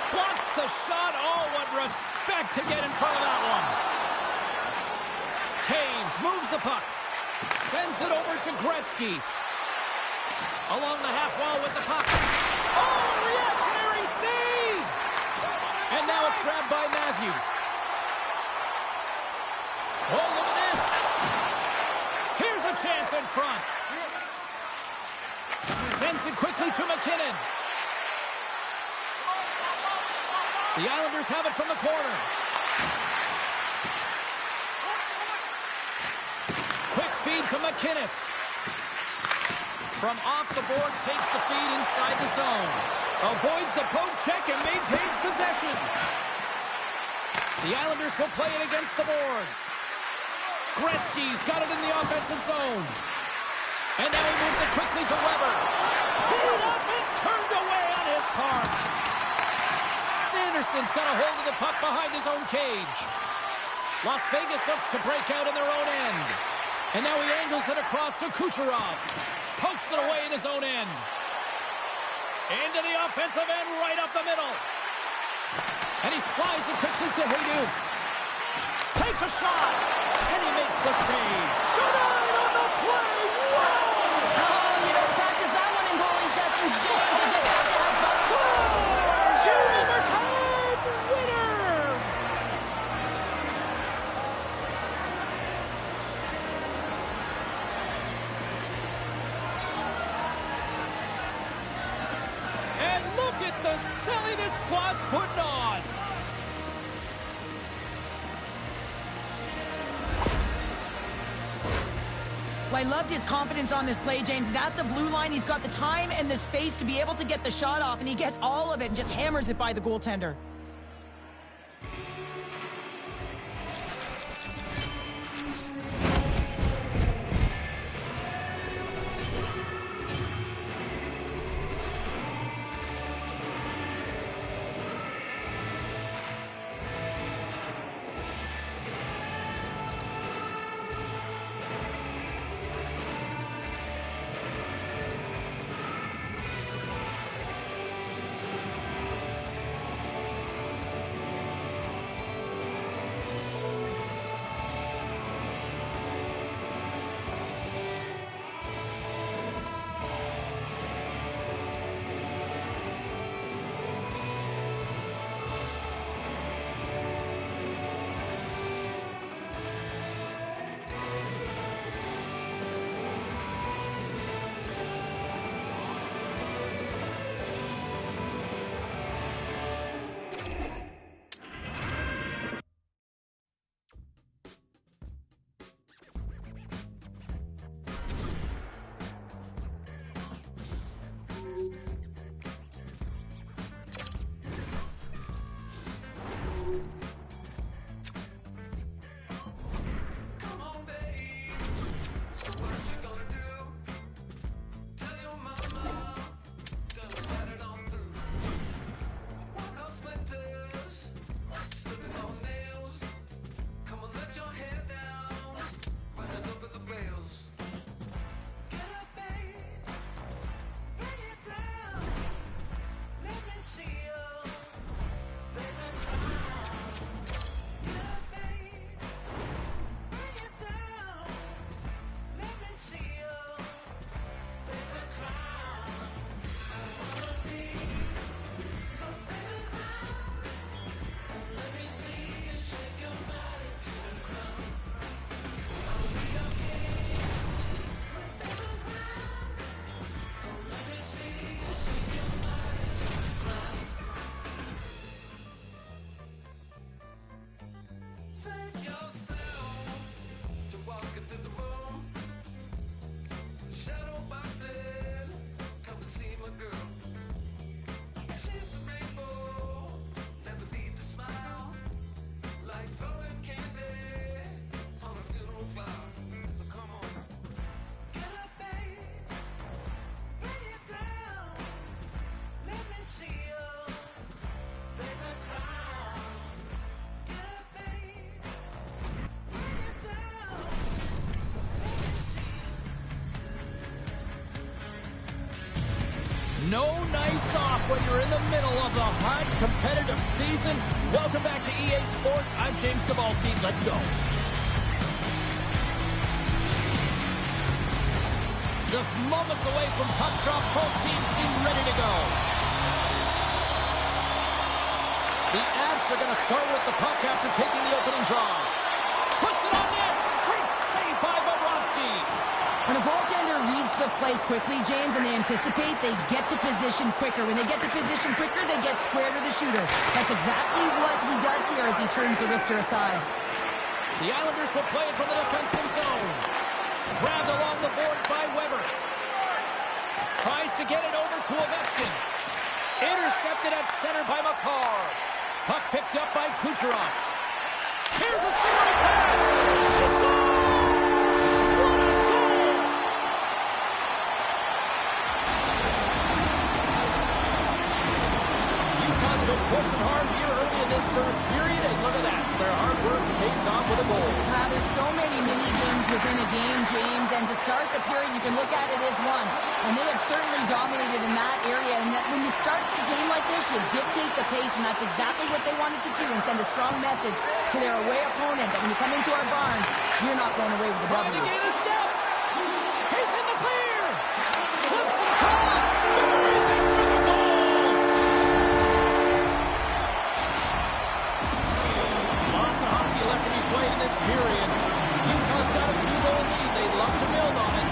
Blocks the shot. Oh, what respect to get in front of that one. Taves moves the puck. Sends it over to Gretzky. Along the half wall with the puck. Oh, reactionary save! And now it's grabbed by Matthews. Oh, look at this. Here's a chance in front. Sends it quickly to McKinnon. The Islanders have it from the corner. Quick feed to McKinnis. From off the boards, takes the feed inside the zone. Avoids the poke check and maintains possession. The Islanders will play it against the boards. Gretzky's got it in the offensive zone. And now he moves it quickly to Weber. Teed up and turned away on his part. Sanderson's got a hold of the puck behind his own cage. Las Vegas looks to break out in their own end. And now he angles it across to Kucherov. Pokes it away in his own end. Into the offensive end, right up the middle. And he slides it quickly to Hayduk. Takes a shot. And he makes the save. Tonight on the play. Whoa! Oh, you don't practice that one in goalie sessions, James. You just have to have fun. Scores! Overtime winner! And look at the silly this squad's putting on. Well, I loved his confidence on this play, James. He's at the blue line. He's got the time and the space to be able to get the shot off, and he gets all of it and just hammers it by the goaltender. Come on, babe. So what you gonna do? Tell your mama. Gonna let it on through. Walk on splinters. Slipping on nails. Come on, let your head down. Running over the rails. Get up, babe. Bring it down. Let me see you. Baby, try. Get up, babe. Bring it down. Let me see you. Baby, cry. I wanna see your baby cry. And let me see you shake your body to the ground. I'll be your king with baby cry. Oh, let me see you shake your body to the ground. Save yourself to walk into the room. Shadow boxing, come to see my girl. She's a rainbow, never need to smile. Like throwing candy on a funeral fire. Come on, get up, babe, bring it down. Let me see you, baby, cry. Get up, babe, bring it down. Let me see you. No nights off when you're in the middle of the hot competitive season. Welcome back to EA Sports. I'm James Cebulski. Let's go. Just moments away from puck drop, both teams seem ready to go. The Avs are going to start with the puck after taking the opening draw. Puts it on net. Great save by Bobrovsky. When a goaltender reads the play quickly, James, and they anticipate, they get to position quicker. When they get to position quicker, they get square to the shooter. That's exactly what he does here as he turns the wrister aside. The Islanders will play it from the defensive zone. Grabbed along the boards by Weber. Tries to get it over to Ovechkin. Intercepted at center by Makar. Puck picked up by Kucherov. Here's a scoring pass. He scores! What a goal! pushing hard here early in this first period, and look at that. Their hard work pays off with a goal. There's so many mini-games within a game, James, and to start the period, you can look at it as one. And they have certainly dominated in that area. And when you start the game like this, you dictate the pace, and that's exactly what they wanted to do and send a strong message to their away opponent that when you come into our barn, you're not going away with the Trying to W. gain a step. He's in the clear. Flips it across. Buries it for the goal. Lots of hockey left to be played in this period. Utah's got a 2-goal lead. They'd love to build on it.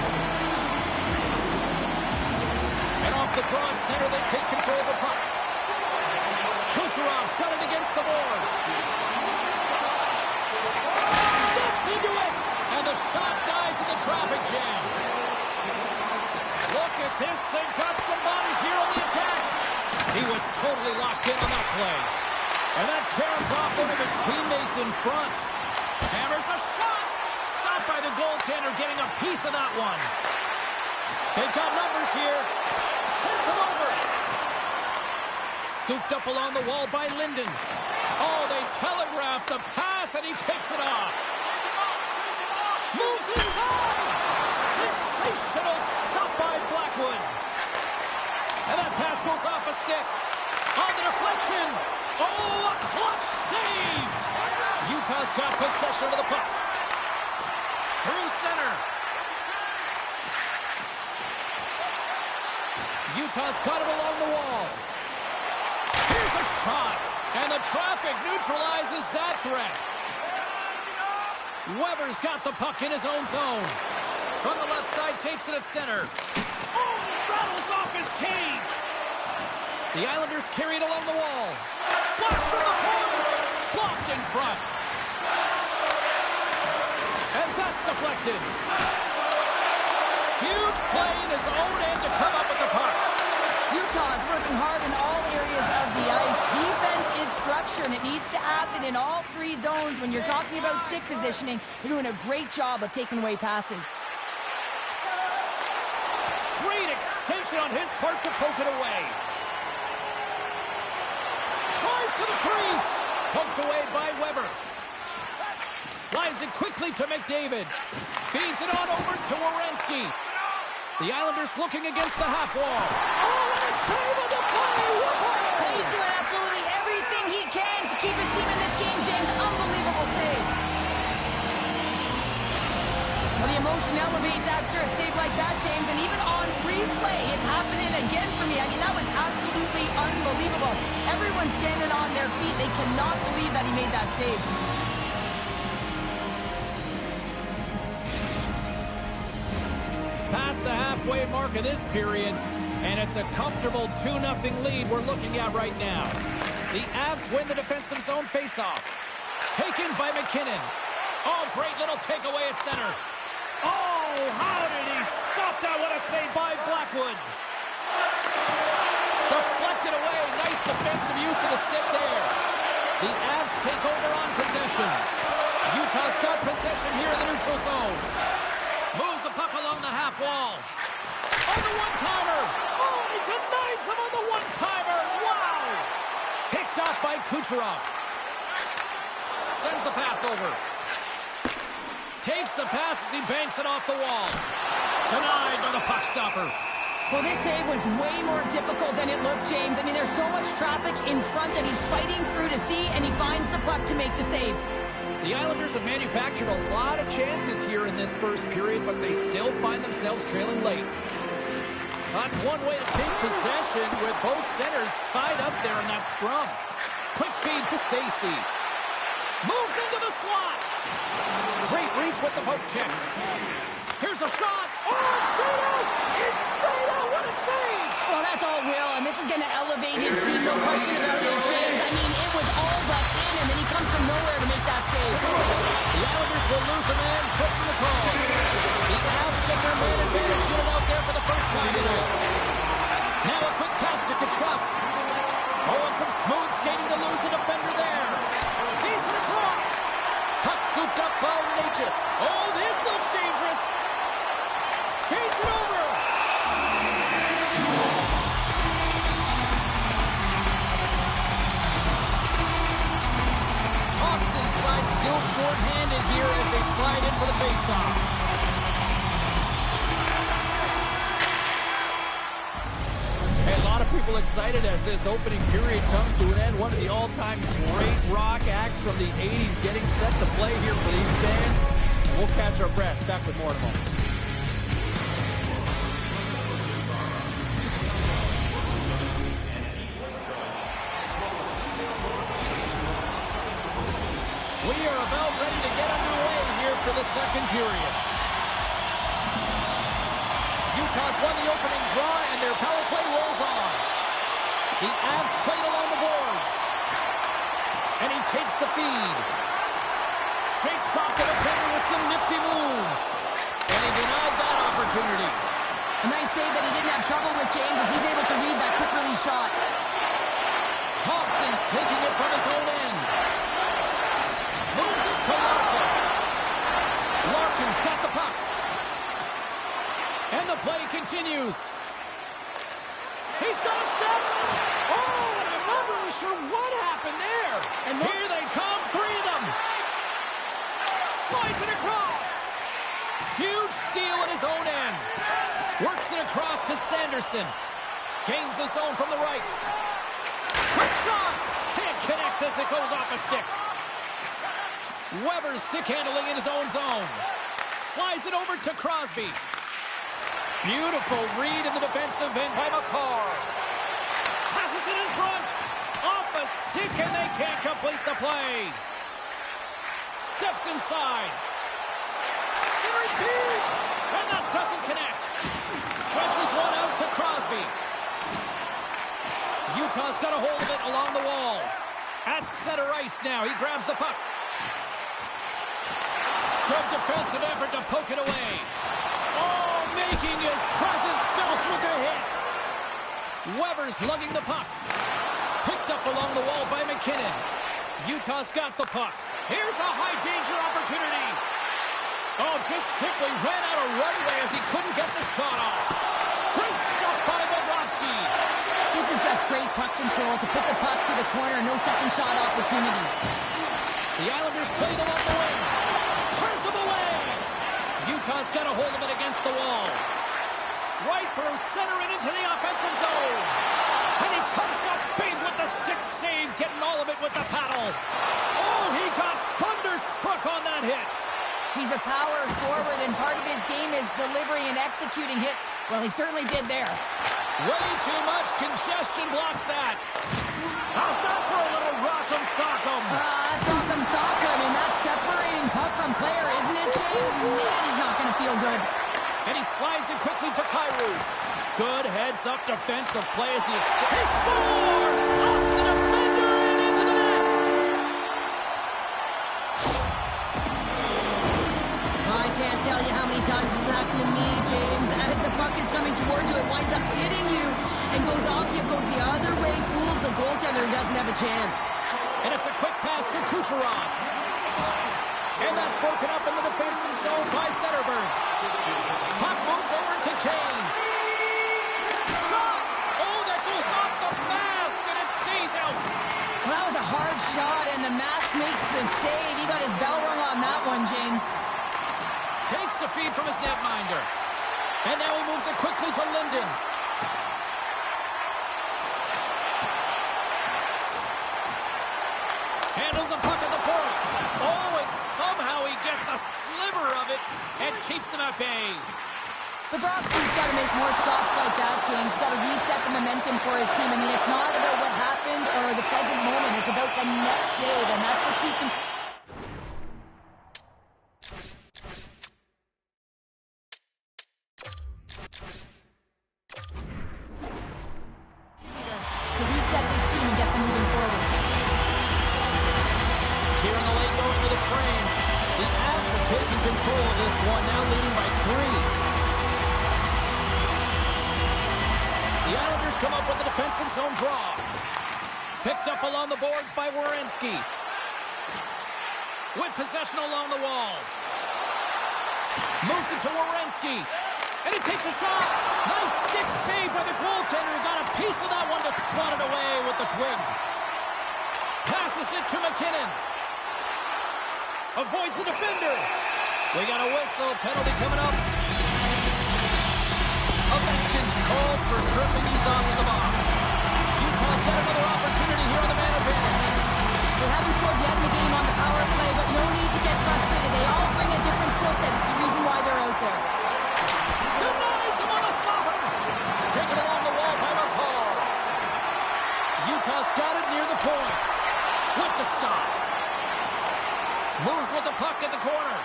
And off the draw at center, they take control of the puck. Kucherov's got it against the boards. Steps into it. And the shot dies in the traffic jam. Look at this. They've got some bodies here on the attack. He was totally locked in on that play. And that carries off one of his teammates in front. Hammers a shot. Stopped by the goaltender, getting a piece of that one. They've got numbers here. Sends it over. Scooped up along the wall by Linden. Oh, they telegraphed the pass, and he picks it off. Moves inside. Sensational stop by Blackwood. And that pass goes off a stick. On the deflection. Oh, a clutch save. Utah's got possession of the puck. Through center. Utah's got it along the wall. Here's a shot. And the traffic neutralizes that threat. Weber's got the puck in his own zone. From the left side, takes it at center. Oh, rattles off his cage. The Islanders carry it along the wall. Blast from the point. Blocked in front. And that's deflected. Huge play in his own end to come up with the puck. Utah is working hard in all areas of the ice. Defense is structure, and it needs to happen in all three zones. When you're talking about stick positioning, they're doing a great job of taking away passes. Great extension on his part to poke it away. Drives to the crease. Poked away by Weber. Slides it quickly to McDavid. Feeds it on over to Werenski. The Islanders looking against the half wall. Oh, what a save on the play! Whoa! He's doing absolutely everything he can to keep his team in this game, James. Unbelievable save. Well, the emotion elevates after a save like that, James, and even on replay, it's happening again for me. I mean, that was absolutely unbelievable. Everyone's standing on their feet. They cannot believe that he made that save. Past the halfway mark of this period, and it's a comfortable 2-0 lead we're looking at right now. The Avs win the defensive zone faceoff. Taken by McKinnon. Oh, great little takeaway at center. Oh, how did he stop that? What a save by Blackwood. Deflected away. Nice defensive use of the stick there. The Avs take over on possession. Utah's got possession here in the neutral zone. Moves the puck along the half wall. On the one-timer. Oh, he denies him on the one-timer. Wow. Picked off by Kucherov. Sends the pass over. Takes the pass as he banks it off the wall. Denied by the puck stopper. Well, this save was way more difficult than it looked, James. I mean, there's so much traffic in front that he's fighting through to see, and he finds the puck to make the save. The Islanders have manufactured a lot of chances here in this first period, but they still find themselves trailing late. That's one way to take possession with both centers tied up there in that scrum. Quick feed to Stacey. Moves into the slot. Great reach with the poke check. Here's a shot. Oh, it's straight out. It's straight out. What a save. Well, that's all Will, and this is going to elevate his team, no question about it, James. I mean, it was all but in, and then he comes from nowhere to make that save. The Islanders will lose a man, tripping the call. The Avs get their man advantage unit out there for the first time tonight. Now a quick pass to Kachuk. Oh, and some smooth skating to lose a defender there. Feeds it across. Puck scooped up by Natchez. Oh, this looks dangerous. Feeds it over. short-handed here as they slide in for the face-off. A lot of people excited as this opening period comes to an end. One of the all-time great rock acts from the 80s getting set to play here for these fans. We'll catch our breath. Back with more in a moment. We are about ready to get underway here for the second period. Utah's won the opening draw, and their power play rolls on. The Avs played along the boards. And he takes the feed. Shakes off the defender with some nifty moves. And he denied that opportunity. A nice save that he didn't have trouble with, James, as he's able to read that quick release shot. Thompson's taking it from his own end. Moves it to Larkin. Larkin's got the puck. And the play continues. He's got a step. Oh, and I'm not really sure what happened there. And here they come, three of them. Slides it across. Huge steal at his own end. Works it across to Sanderson. Gains the zone from the right. Quick shot. Can't connect as it goes off a stick. Weber's stick handling in his own zone. Slides it over to Crosby. Beautiful read in the defensive end by McCarr. Passes it in front. Off a stick, and they can't complete the play. Steps inside. Centering feed. And that doesn't connect. Stretches one out to Crosby. Utah's got a hold of it along the wall. At center ice now. He grabs the puck. Good defensive effort to poke it away. Oh, making his presence felt with a hit. Weber's lugging the puck. Picked up along the wall by McKinnon. Utah's got the puck. Here's a high-danger opportunity. Oh, just simply ran out of runway as he couldn't get the shot off. Great stuff by Bobrovsky. This is just great puck control to put the puck to the corner. No second shot opportunity. The Islanders played along the wing. Turns him away. Utah's got a hold of it against the wall. Right through center and into the offensive zone. And he comes up big with the stick save, getting all of it with the paddle. Oh, he got thunderstruck on that hit. He's a power forward, and part of his game is delivering and executing hits. Well, he certainly did there. Way too much congestion blocks that. How's that for a little rock'em sock'em? That's rock'em sock'em, and that's separating puck from player, isn't it, James? Man, he's not going to feel good. And he slides it quickly to Kyrou. Good heads-up defensive play as he scores! Off the defender and into the net! I can't tell you how many times this has happened to me, James. As the puck is coming towards you, it winds up hitting you and goes off you, goes the other way, fools the goaltender and doesn't have a chance. And it's a quick pass to Kucherov. And that's broken up in the defensive zone by Zetterberg. Puck moved over to Kane. Shot! Oh, that goes off the mask, and it stays out. Well, that was a hard shot, and the mask makes the save. He got his bell rung on that one, James. Takes the feed from his netminder. And now he moves it quickly to Linden. Handles the puck at the point. Oh, and somehow he gets a sliver of it and keeps them at bay. Bobrovsky's got to make more stops like that, James. Got to reset the momentum for his team. I mean, it's not about what happened or the present moment. It's about the next save, and that's the key. To reset this team and get them moving forward. Here in the lane going to the frame. The Avs are taking control of this one, now leading by 3. The Islanders come up with a defensive zone draw. Picked up along the boards by Werenski. With possession along the wall. Moves it to Werenski. And he takes a shot. Nice stick save by the goaltender. Got a piece of that one to swat it away with the twig. Passes it to McKinnon. Avoids the defender. We got a whistle. Penalty coming up. Ovechkin's called for tripping. He's off to the box. Utah's got another opportunity here on the man advantage. They haven't scored yet in the game on the power play, but no need to get frustrated. They all bring a different skill set. It's the reason why they're out there. Denies him on the slapper. Taken along the wall by McCall. Utah's got it near the point. With the stop. Moves with the puck at the corner.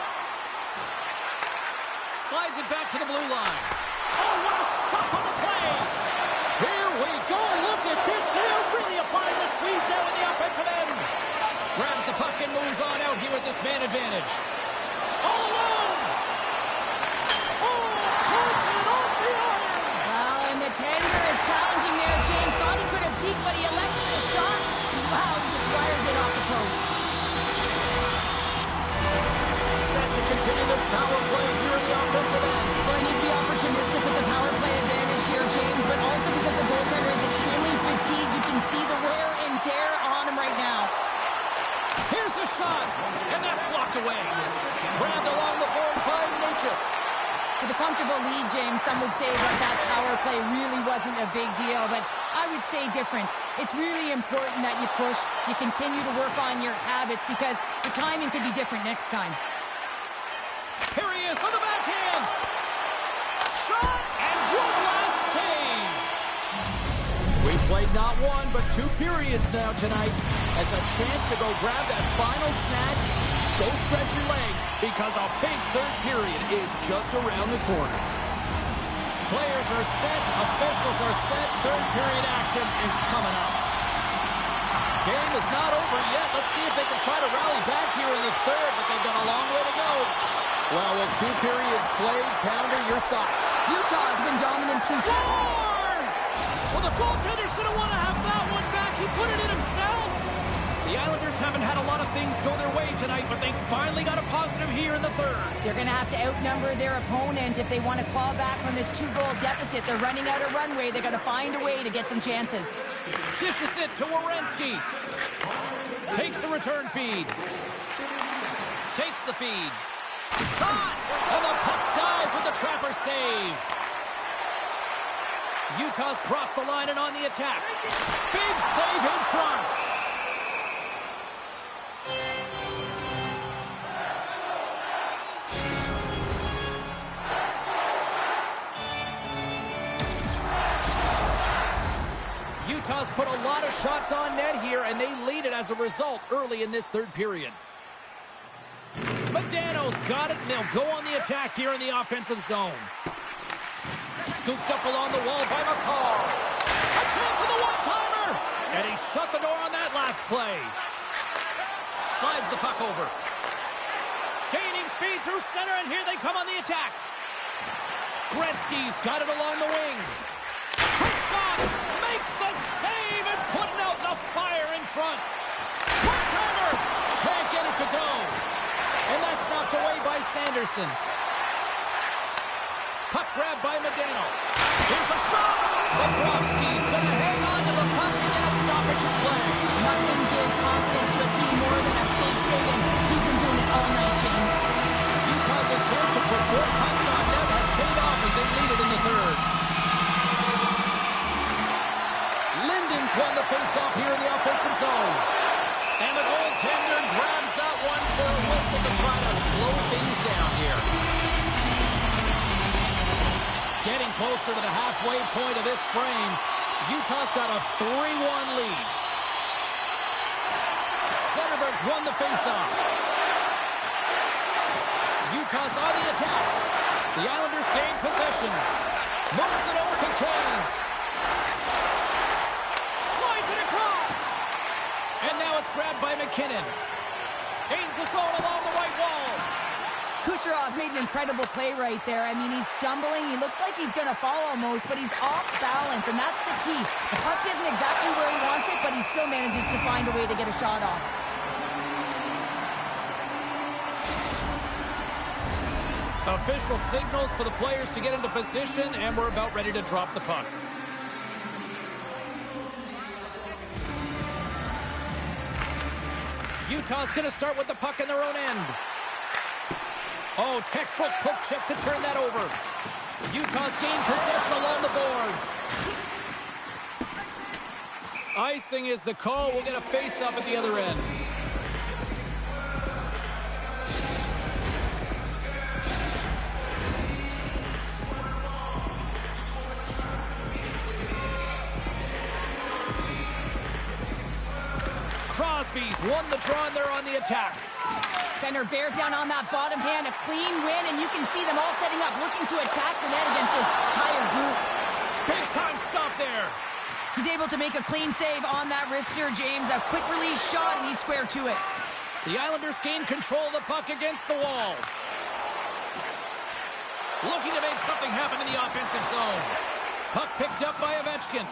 Slides it back to the blue line. Oh, what a stop on the play. Here we go. Look at this. They're really applying the squeeze now in the offensive end. Grabs the puck and moves on out here with this man advantage. All alone. Oh, puts it off the iron. Well, and the tender is challenging there. James thought he could have peeked, but he elected a shot. Wow, he just wires it off the post. Set to continue this power play here in the offensive end. Well, they need to be opportunistic with the power play advantage here, James, but also because the goaltender is extremely fatigued. You can see the wear and tear on him right now. Here's the shot, and that's blocked away. Grabbed along the board by Nhl. With a comfortable lead, James, some would say that power play really wasn't a big deal, but I would say different. It's really important that you push, you continue to work on your habits because the timing could be different next time. Here he is on the backhand. Shot, and one last save. We've played not one, but 2 periods now tonight. It's a chance to go grab that final snag. Go stretch your legs because a big third period is just around the corner. Players are set, officials are set, third period action is coming up. Game is not over yet. Let's see if they can try to rally back here in the third, but they've got a long way to go. Well, with 2 periods played, Pounder, your thoughts? Utah has been dominant through... Scores! Well, the goaltender's going to want to have that one back. He put it in himself. The Islanders haven't had a lot of things go their way tonight, but they finally got a positive here in the third. They're going to have to outnumber their opponent if they want to claw back from this 2-goal deficit. They're running out of runway. They're going to find a way to get some chances. Dishes it to Werenski. Takes the return feed. Takes the feed. Shot! And the puck dies with the trapper save. Utah's crossed the line and on the attack. Big save in front. Utah's put a lot of shots on net here, and they lead it as a result early in this third period. Modano's got it, and they'll go on the attack here in the offensive zone. Scooped up along the wall by McCall. A chance for the one-timer! And he shut the door on that last play. Slides the puck over. Gaining speed through center, and here they come on the attack. Gretzky's got it along the wing. Quick shot! Makes the save and putting out the fire in front. One-timer! Can't get it to go. And that's knocked away by Sanderson. Puck grabbed by Modano. Here's a shot. Bobrovsky's going to hang on to the puck and get a stoppage in play. Nothing gives confidence to a team more than a big save, and he's been doing it all night, James. Utah's attempt to put more pucks on net has paid off as they lead it in the third. Linden's won the faceoff here in the offensive zone. And the goaltender grabs that one for a whistle to try to slow things down here. Getting closer to the halfway point of this frame, Utah's got a 3-1 lead. Zetterberg's won the faceoff. Utah's on the attack. The Islanders gain possession. Moves it over to Kane. Slides it across. And now it's grabbed by McKinnon. Gains the zone along the right wall. Kucherov made an incredible play right there. I mean, he's stumbling. He looks like he's going to fall almost, but he's off balance, and that's the key. The puck isn't exactly where he wants it, but he still manages to find a way to get a shot off. Official signals for the players to get into position, and we're about ready to drop the puck. Utah's going to start with the puck in their own end. Oh, textbook poke check to turn that over. Utah's gained possession along the boards. Icing is the call. We'll get a face-off at the other end. Crosby's won the draw and they're on the attack. Center bears down on that bottom hand, a clean win, and you can see them all setting up, looking to attack the net against this tired group. Big time stop there. He's able to make a clean save on that wrister, James. A quick release shot, and he's square to it. The Islanders gain control of the puck against the wall. Looking to make something happen in the offensive zone. Puck picked up by Ovechkin.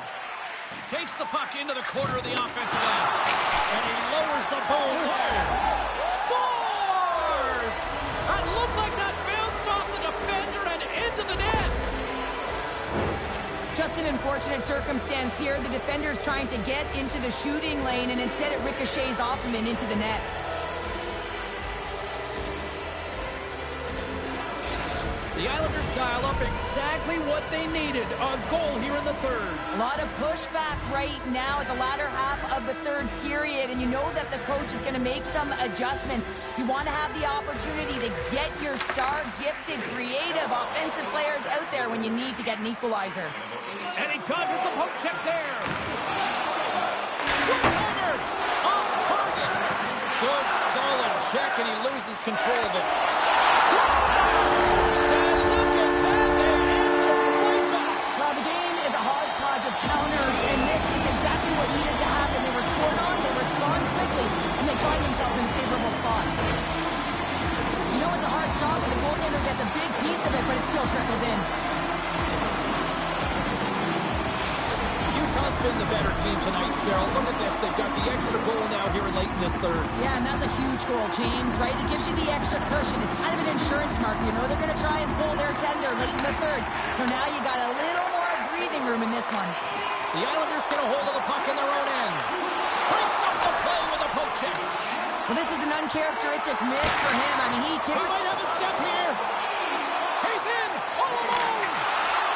Takes the puck into the corner of the offensive end. And he lowers the boom low. Scores! It looked like that bounced off the defender and into the net. Just an unfortunate circumstance here. The defender's trying to get into the shooting lane, and instead it ricochets off him and into the net. The Islanders dial up exactly what they needed. A goal here in the third. A lot of pushback right now at the latter half of the third period, and you know that the coach is going to make some adjustments. You want to have the opportunity to get your star, gifted, creative, offensive players out there when you need to get an equalizer. And he dodges the poke check there. Covered. Off target. Good solid check, and he loses control of it. Counters, and this is exactly what needed to happen. They were scored on, they respond quickly, and they find themselves in a favorable spot. You know it's a hard shot when the goaltender gets a big piece of it, but it still trickles in. Utah's been the better team tonight, Cheryl. Look at this. They've got the extra goal now here late in this third. Yeah, and that's a huge goal, James, right? It gives you the extra cushion. It's kind of an insurance marker. You know they're going to try and pull their tender late in the third. So now you got a little more breathing room in this one. The Islanders get a hold of the puck in their own end. Breaks up the play with a poke check. Well, this is an uncharacteristic miss for him. I mean, he typically... He might have a step here. He's in all alone.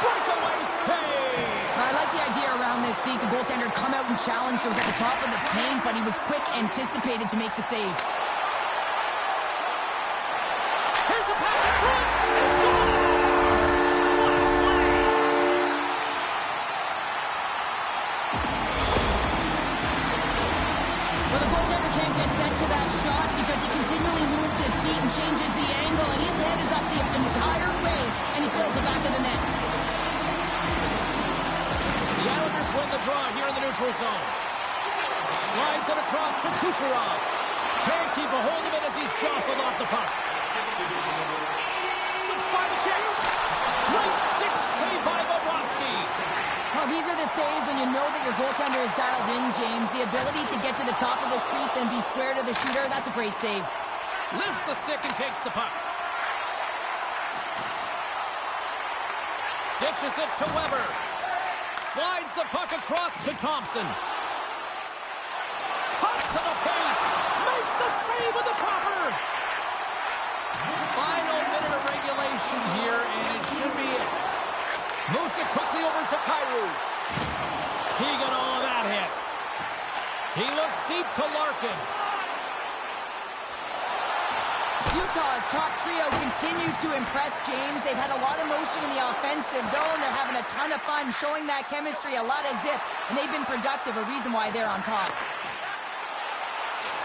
Breakaway save. I like the idea around this, Steve. The goaltender come out and challenge. He was at the top of the paint, but he was quick, anticipated to make the save. Here's a pass in front. He scores. Well, the goaltender can't get set to that shot because he continually moves his feet and changes the angle, and his head is up the entire way, and he fills the back of the net. The Islanders win the draw here in the neutral zone. Slides it across to Kucherov. Can't keep a hold of it as he's jostled off the puck. Slips by the check. Great stick save by Bobrovsky. Well, these are the saves when you know that your goaltender is dialed in, James. The ability to get to the top of the crease and be square to the shooter, that's a great save. Lifts the stick and takes the puck. Dishes it to Weber. Slides the puck across to Thompson. Cuts to the paint. Makes the save with the chopper. Final minute of regulation here, and it should be it. Moves it quickly over to Kyrou. He got all of that hit. He looks deep to Larkin. Utah's top trio continues to impress, James. They've had a lot of motion in the offensive zone. They're having a ton of fun, showing that chemistry, a lot of zip, and they've been productive, a reason why they're on top.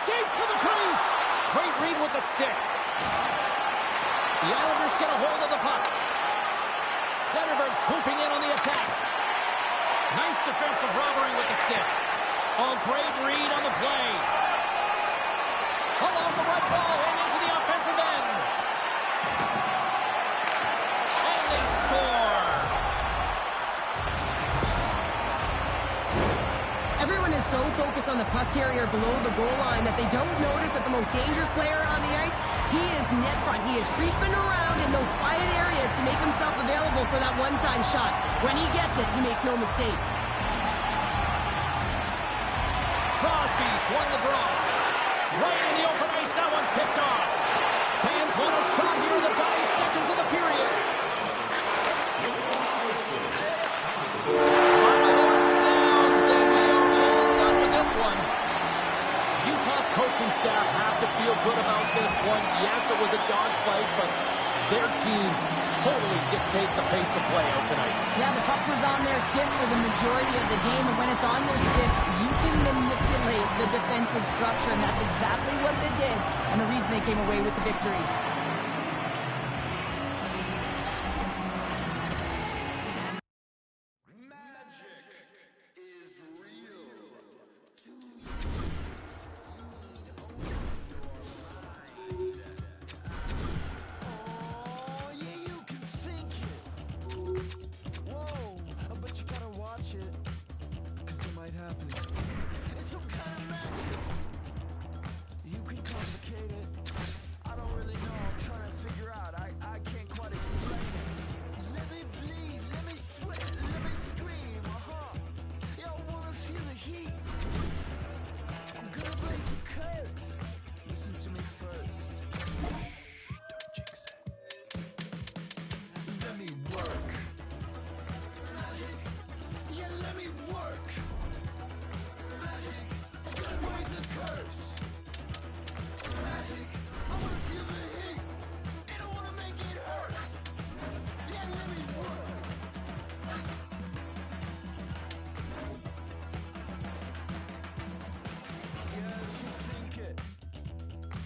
Skates to the crease. Great read with the stick. The Islanders get a hold of the puck. Zetterberg swooping in on the attack. Nice defensive robbery with the stick. Oh, great read on the play. Along the right wall and into the offensive end. And they score. Everyone is so focused on the puck carrier below the goal line that they don't notice that the most dangerous player on the ice, he is net front. He is creeping around in those quiet areas to make himself available for that one-time shot. When he gets it, he makes no mistake. Crosby's won the draw. Right in the good about this one. Yes, it was a dogfight, but their team totally dictate the pace of play out tonight. Yeah, the puck was on their stick for the majority of the game, and when it's on your stick, you can manipulate the defensive structure, and that's exactly what they did, and the reason they came away with the victory.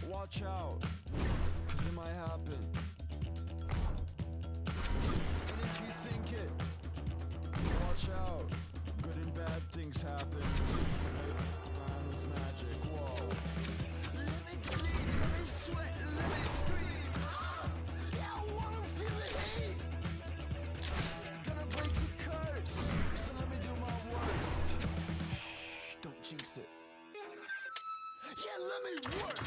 Watch out, 'cause it might happen. And if you think it, watch out. Good and bad things happen. Man with magic, whoa. Let me bleed, let me sweat, let me scream. Yeah, I wanna feel the heat. Gonna break the curse, so let me do my worst. Shh, don't jinx it. Yeah, let me work.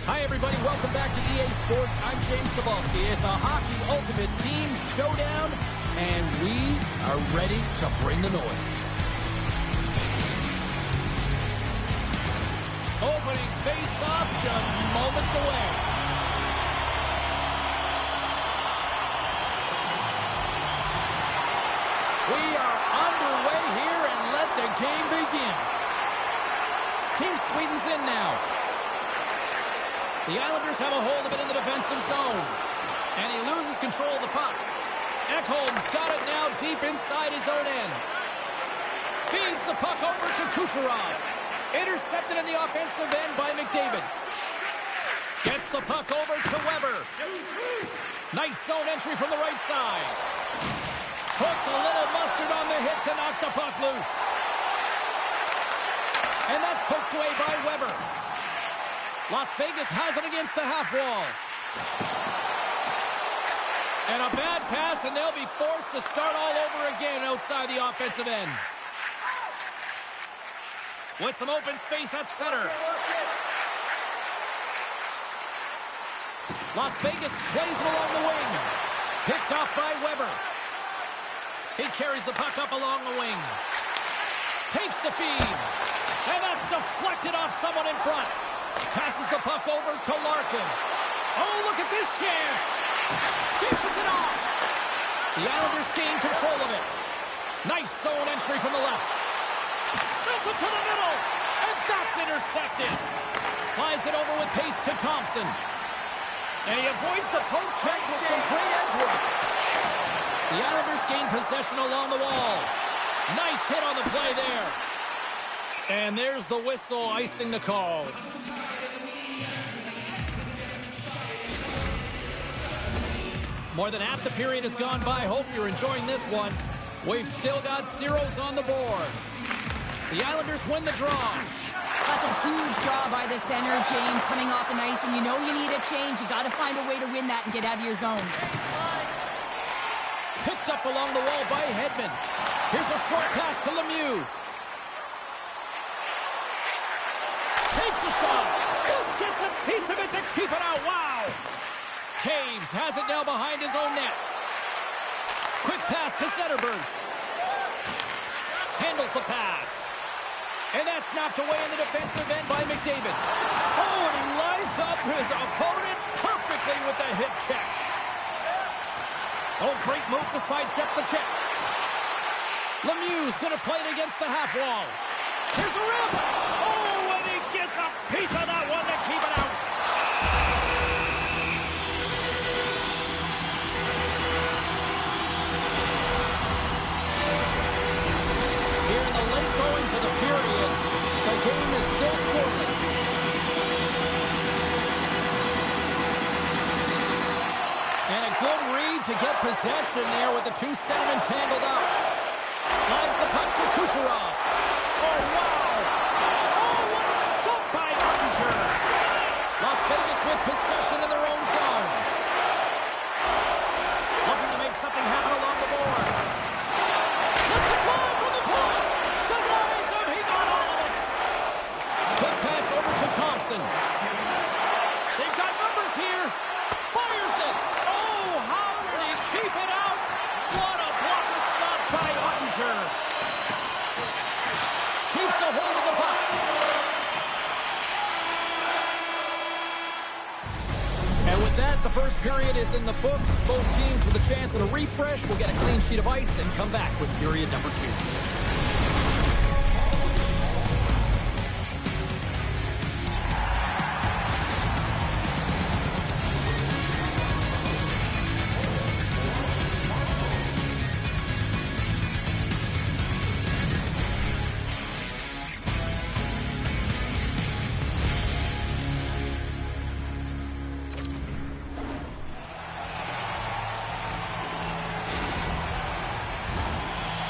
Hi, everybody. Welcome back to EA Sports. I'm James Cebulski. It's a hockey ultimate team showdown, and we are ready to bring the noise. Opening face-off just moments away. We are underway here, and let the game begin. Team Sweden's in now. The Islanders have a hold of it in the defensive zone. And he loses control of the puck. Ekholm's got it now deep inside his own end. Feeds the puck over to Kucherov. Intercepted in the offensive end by McDavid. Gets the puck over to Weber. Nice zone entry from the right side. Puts a little mustard on the hit to knock the puck loose. And that's poked away by Weber. Las Vegas has it against the half wall. And a bad pass, and they'll be forced to start all over again outside the offensive end. With some open space at center. Las Vegas plays it along the wing. Picked off by Weber. He carries the puck up along the wing. Takes the feed. And that's deflected off someone in front. Passes the puck over to Larkin. Oh, look at this chance. Dishes it off. The Islanders gain control of it. Nice zone entry from the left. Sends it to the middle. And that's intercepted. Slides it over with pace to Thompson. And he avoids the poke check with some great edge work. The Islanders gain possession along the wall. Nice hit on the play there. And there's the whistle icing the calls. More than half the period has gone by. Hope you're enjoying this one. We've still got zeros on the board. The Islanders win the draw. That's a huge draw by the center, James, coming off the ice, and you know you need a change. You got to find a way to win that and get out of your zone. Picked up along the wall by Hedman. Here's a short pass to Lemieux. Takes a shot. Just gets a piece of it to keep it out. Wow. Taves has it now behind his own net. Quick pass to Zetterberg. Handles the pass. And that's knocked away in the defensive end by McDavid. Oh, and he lines up his opponent perfectly with the hip check. Oh, great move to sidestep the check. Lemieux's going to play it against the half wall. Here's a rip. Oh, and he gets a piece of that one to keep it out. Here in the late goings of the period, the game is still scoreless. And a good read to get possession there with the two centermen tangled up. Slides the puck to Kucherov. Oh, wow! Oh, what a stop by Ottinger! Las Vegas with possession in their own zone. Looking to make something happen along the boards. Let's it fly from the point! Denies him, he got all of it! Quick pass over to Thompson. They've got numbers here. Fires it! Oh, how did he keep it out? What a blocker stop by Ottinger. Keeps a hold of the puck. And with that, the first period is in the books. Both teams with a chance at a refresh will get a clean sheet of ice and come back with period number 2.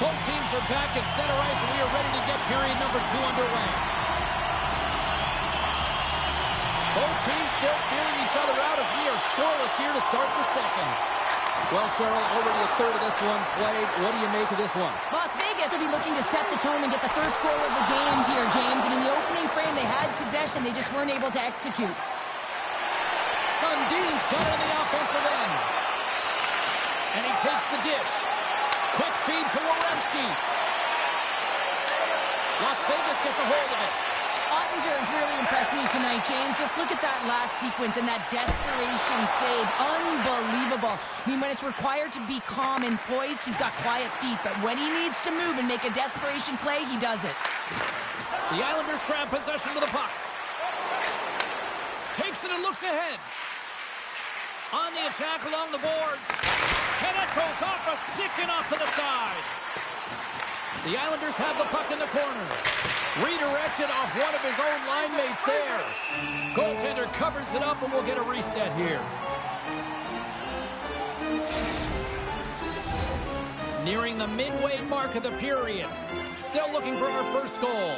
Both teams are back at center ice, and we are ready to get period number 2 underway. Both teams still feeling each other out as we are scoreless here to start the second. Well, Cheryl, already a third of this one played. What do you make of this one? Las Vegas will be looking to set the tone and get the first goal of the game here, James. I mean, the opening frame, they had possession. They just weren't able to execute. Sundin's got it on the offensive end. And he takes the dish. Quick feed to Werenski. Las Vegas gets a hold of it. Ottinger has really impressed me tonight, James. Just look at that last sequence and that desperation save. Unbelievable. I mean, when it's required to be calm and poised, he's got quiet feet. But when he needs to move and make a desperation play, he does it. The Islanders grab possession of the puck. Takes it and looks ahead. On the attack along the boards. And it goes off a stick and off to the side. The Islanders have the puck in the corner. Redirected off one of his own line mates there. Goaltender covers it up and we'll get a reset here. Nearing the midway mark of the period. Still looking for our first goal.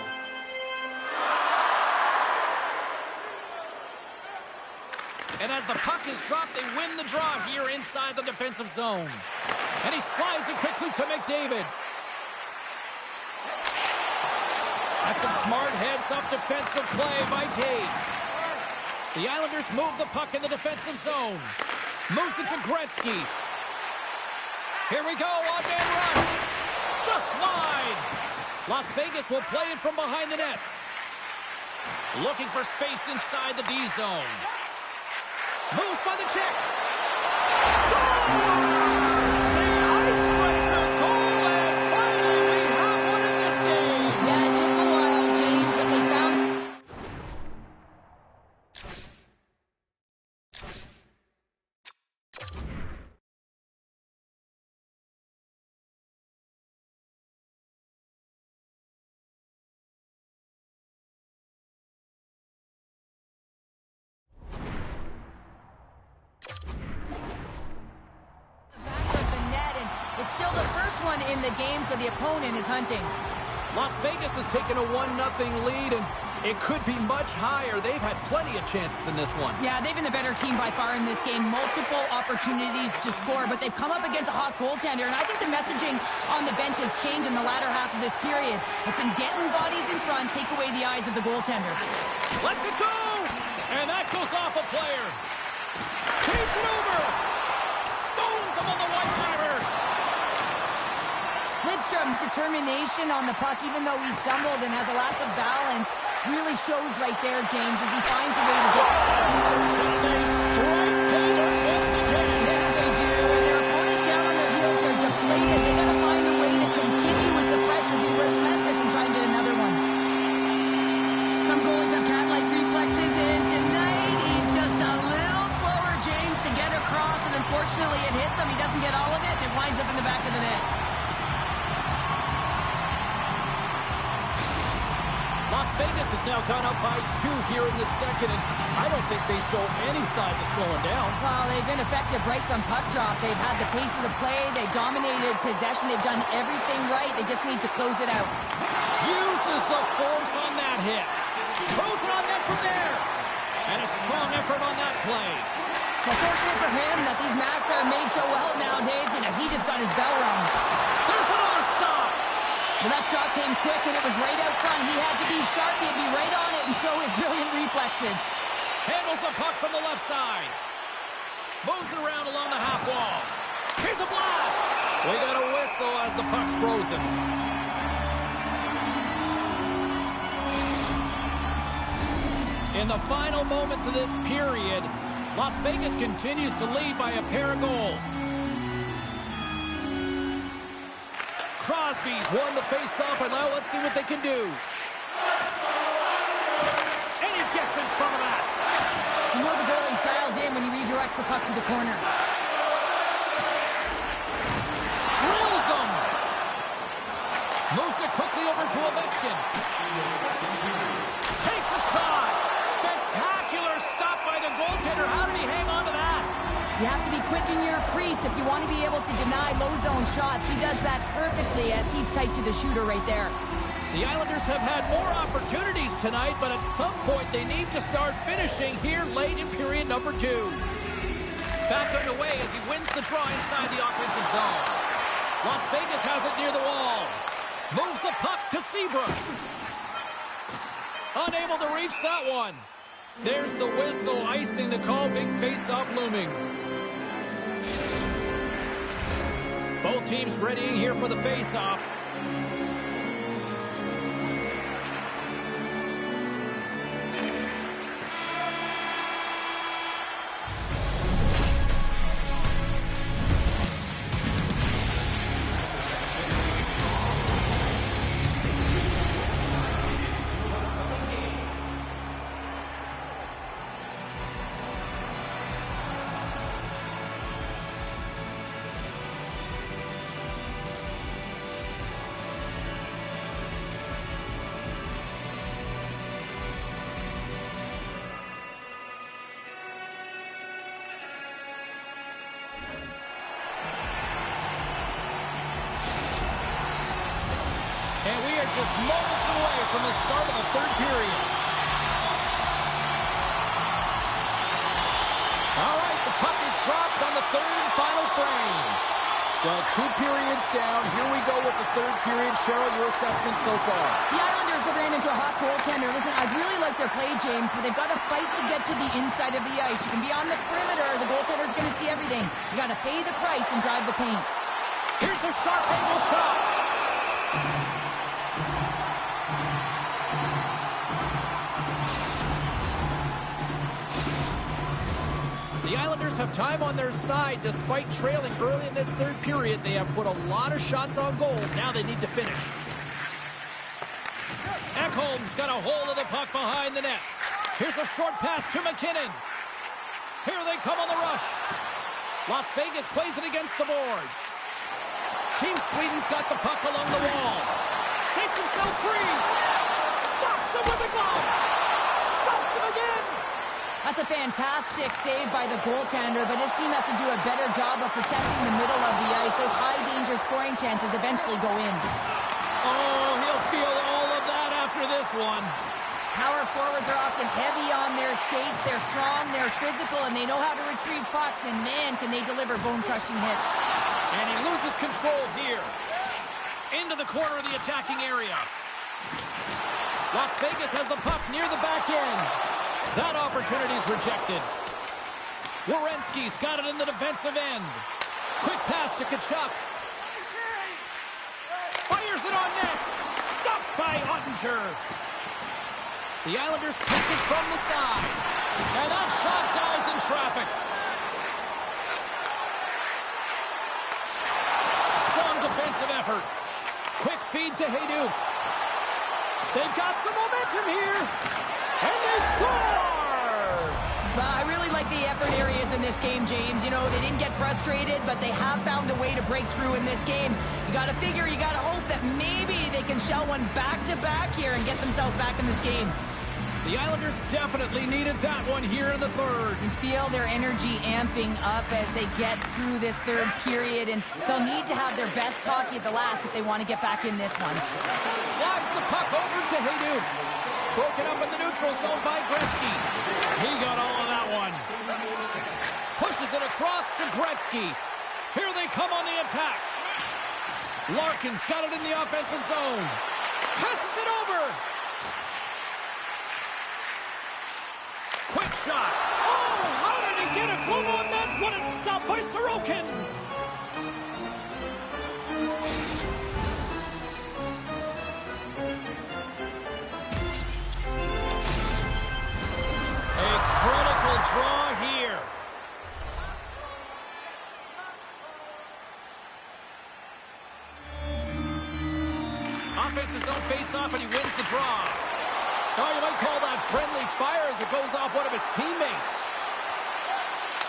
And as the puck is dropped, they win the draw here inside the defensive zone. And he slides it quickly to McDavid. That's some smart heads-up defensive play by Taves. The Islanders move the puck in the defensive zone. Moves it to Gretzky. Here we go, one-man rush. Just wide. Las Vegas will play it from behind the net. Looking for space inside the D zone. Moves by the check. Scores! The icebreaker goal, and finally we have one in this game. Yeah, it took a while, James, but they found... one in the game, so the opponent is hunting. Las Vegas has taken a 1-0 lead, and it could be much higher. They've had plenty of chances in this one. Yeah, they've been the better team by far in this game. Multiple opportunities to score, but they've come up against a hot goaltender, and I think the messaging on the bench has changed in the latter half of this period. It's been getting bodies in front, take away the eyes of the goaltender. Lets it go! And that goes off a player. Change it over! Stones him on the one-timer! Lidstrom's determination on the puck, even though he stumbled and has a lack of balance, really shows right there, James, as he finds a way to get. So they strike haters once again. Yeah, they do, and their opponents down on their heels are deflated. They got to find a way to continue with the pressure, be relentless, and try and get another one. Some goalies have cat-like reflexes, and tonight he's just a little slower, James, to get across, and unfortunately it hits him. He doesn't get all of it, and it winds up in the back of the net. Las Vegas has now gone up by 2 here in the second, and I don't think they show any signs of slowing down. Well, they've been effective right from puck drop. They've had the pace of the play. They've dominated possession. They've done everything right. They just need to close it out. Uses the force on that hit. Throws it on net from there. And a strong effort on that play. Well, fortunate for him that these masks are made so well nowadays because he just got his bell rung. There's another stop. Well, that shot came quick, and it was right out front. He had to be sharp. He had to be right on it and show his brilliant reflexes. Handles the puck from the left side. Moves it around along the half wall. Here's a blast. We got a whistle as the puck's frozen. In the final moments of this period, Las Vegas continues to lead by a pair of goals. Crosby's won the face-off, and now let's see what they can do. And he gets in front of that. You know the goalie's dialed in when he redirects the puck to the corner. Drills him. Moves it quickly over to Ovechkin. Takes a shot. Spectacular stop by the goaltender. How did he hang on to that? You have to be quick in your crease if you want to be able to deny low zone shots. He does that perfectly as he's tight to the shooter right there. The Islanders have had more opportunities tonight, but at some point they need to start finishing here late in period number 2. Back underway as he wins the draw inside the offensive zone. Las Vegas has it near the wall. Moves the puck to Seabrook. Unable to reach that one. There's the whistle, icing the call. Big face-off looming. Both teams readying here for the face-off. And we are just moments away from the start of the third period. All right, the puck is dropped on the third and final frame. Well, 2 periods down. Here we go with the third period. Cheryl, your assessment so far? The Islanders have ran into a hot goaltender. Listen, I really like their play, James, but they've got to fight to get to the inside of the ice. You can be on the perimeter. The goaltender's going to see everything. You got to pay the price and drive the paint. Here's a sharp angle shot. The Islanders have time on their side. Despite trailing early in this third period, they have put a lot of shots on goal. Now they need to finish. Ekholm's got a hold of the puck behind the net. Here's a short pass to McKinnon. Here they come on the rush. Las Vegas plays it against the boards. Team Sweden's got the puck along the wall. Shakes himself free. Stops him with a glove. Stuffs him again. That's a fantastic save by the goaltender, but his team has to do a better job of protecting the middle of the ice. Those high-danger scoring chances eventually go in. Oh, he'll feel all of that after this one. Power forwards are often heavy on their skates. They're strong, they're physical, and they know how to retrieve pucks, and man, can they deliver bone-crushing hits. And he loses control here. Into the corner of the attacking area. Las Vegas has the puck near the back end. That opportunity's rejected. Werenski's got it in the defensive end. Quick pass to Tkachuk. Fires it on net. Stopped by Ottinger. The Islanders take it from the side. And that shot dies in traffic. Strong defensive effort. Quick feed to Hayduk. They've got some momentum here. And they score! I really like the effort areas in this game, James. You know, they didn't get frustrated, but they have found a way to break through in this game. You got to figure, you got to hope that maybe they can shell one back-to-back here and get themselves back in this game. The Islanders definitely needed that one here in the third. You feel their energy amping up as they get through this third period, and they'll need to have their best hockey at the last if they want to get back in this one. Slides the puck over to Hayduk. Broken up in the neutral zone by Gretzky. He got all of that one. Pushes it across to Gretzky. Here they come on the attack. Larkin's got it in the offensive zone. Passes it over. Quick shot. Oh, how did he get a glove on that? What a stop by Sorokin. A critical draw here. Offensive zone face-off, and he wins the draw. Oh, you might call that friendly fire as it goes off one of his teammates.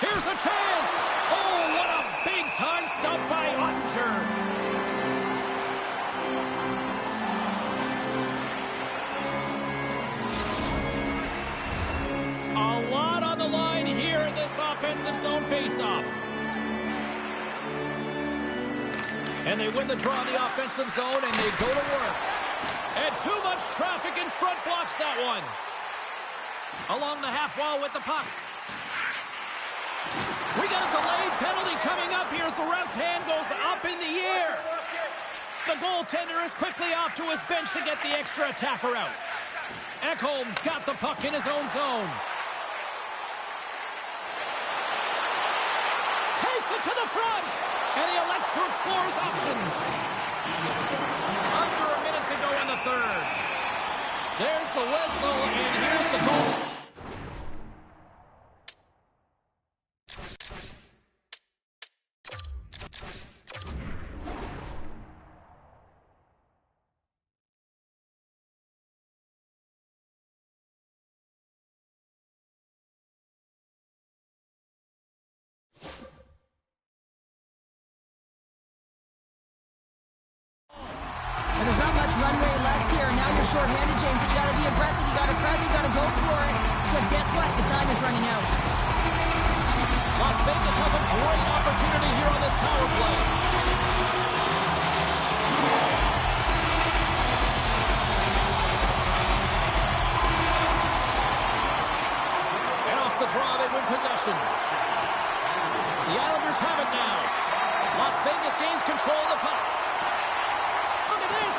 Here's a chance. Oh, what a big-time stop by Ottinger. A lot on the line here in this offensive zone face-off. And they win the draw in the offensive zone, and they go to work. And too much traffic in front blocks that one. Along the half wall with the puck. We got a delayed penalty coming up here as the ref's hand goes up in the air. The goaltender is quickly off to his bench to get the extra attacker out. Ekholm's got the puck in his own zone. Takes it to the front. And he elects to explore his options. Under a minute to go in the third. There's the whistle, and here's the goal. And there's not much runway left here. Now you're shorthanded, James. You got to be aggressive. You got to press. You got to go for it. Because guess what? The time is running out. Las Vegas has a great opportunity here on this power play. And off the draw, they win possession. The Islanders have it now. Las Vegas gains control of the puck. Look at this.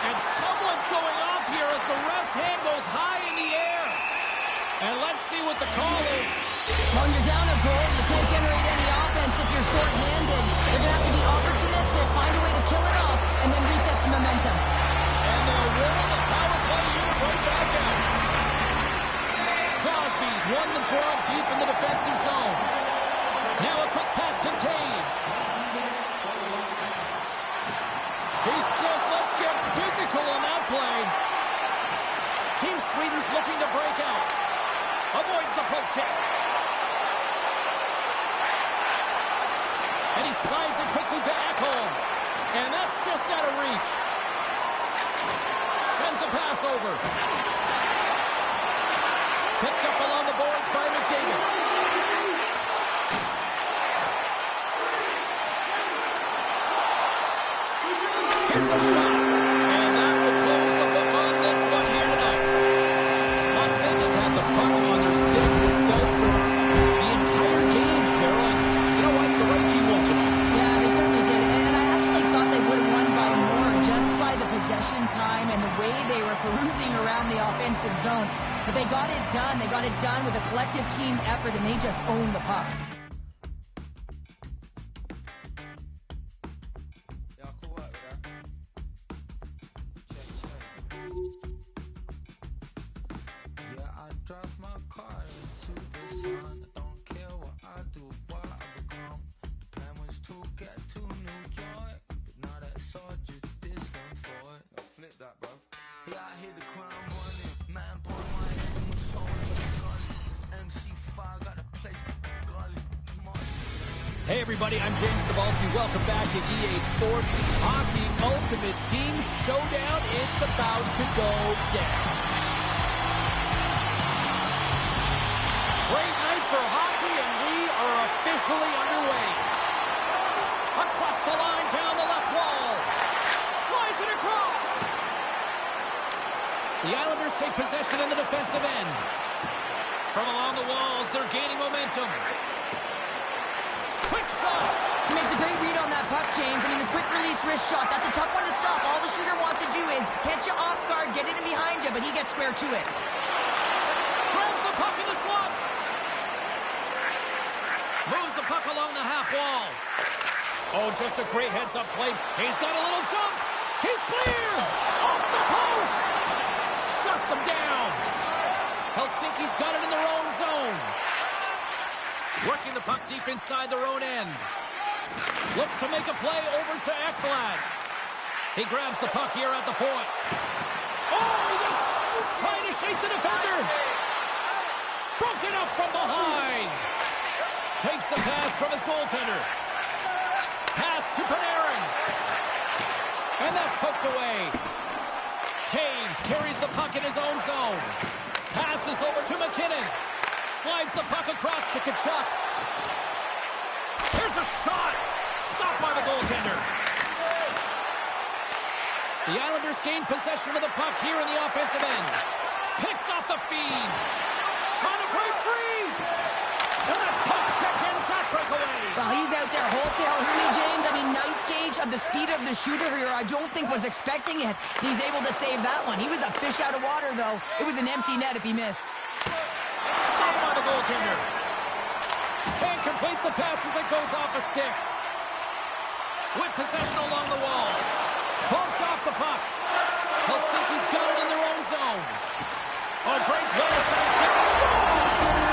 And someone's going off here as the ref's hand goes high in the air. And let's see what the call is. When you're down a goal, you can't generate any offense if you're shorthanded. You're going to have to be opportunistic, find a way to kill it off, and then reset the momentum. And they're winning the power play unit right back out. Crosby's won the draw deep in the defensive zone. Now a quick pass to Taves. He says, let's get physical on that play. Team Sweden's looking to break out. Avoids the poke check. And he slides it quickly to Ekholm. And that's just out of reach. Sends a pass over. Picked up along the boards by McDavid. Here's a shot. And that will close the book on this one here tonight. Las Vegas had the puck on their stick. It felt for the entire game, Cheryl. You know what? The right team won tonight. Yeah, they certainly did. And I actually thought they would have won by more just by the possession time and the way they were perusing around the offensive zone. But they got it done. They got it done with a collective team effort, and they just owned the puck. Yeah, cool work with that. Check. Yeah, I drive my car into the sun. I don't care what I do, what I become. The plan was to get to New York, but now that's all just distant for it. Flip that, bro. Yeah, I hear the crown running. Man, boy, my head was so gun. MC5 got a place gully. Come on. Hey everybody, I'm James Cebulski. Welcome back to EA Sports Hockey Ultimate Team Showdown. It's about to go down. Great night for hockey, and we are officially underway. Across the line, down the left wall. Slides it across. The Islanders take possession in the defensive end. From along the walls, they're gaining momentum. Quick shot. He makes a great read on that puck, James. I mean, the quick release wrist shot, that's a tough one to stop. All the shooter wants to do is catch you off guard, get in behind you, but he gets square to it. Grabs the puck in the slot. Moves the puck along the half wall. Oh, just a great heads-up play. He's got a little jump. He's clear. Off the post. Shuts him down. Helsinki's got it in their own zone. Working the puck deep inside their own end. Looks to make a play over to Ekblad. He grabs the puck here at the point. Oh, this is trying to shake the defender. Broken up from behind. Takes the pass from his goaltender. Pass to Panarin. And that's poked away. Taves carries the puck in his own zone. Passes over to McKinnon. Slides the puck across to Tkachuk. Here's a shot. Stopped by the goaltender. The Islanders gain possession of the puck here in the offensive end. Picks off the feed. Trying to break free. And that puck check ends that breakaway. Well, he's out there wholesale, isn't he, James? I mean, nice gauge of the speed of the shooter here. I don't think was expecting it. He's able to save that one. He was a fish out of water, though. It was an empty net if he missed. Stopped by the goaltender. Can't complete the pass as it goes off a stick. With possession along the wall. Bumped off the puck. Helsinki's got it in their own zone. A great play to sidestep. Scores!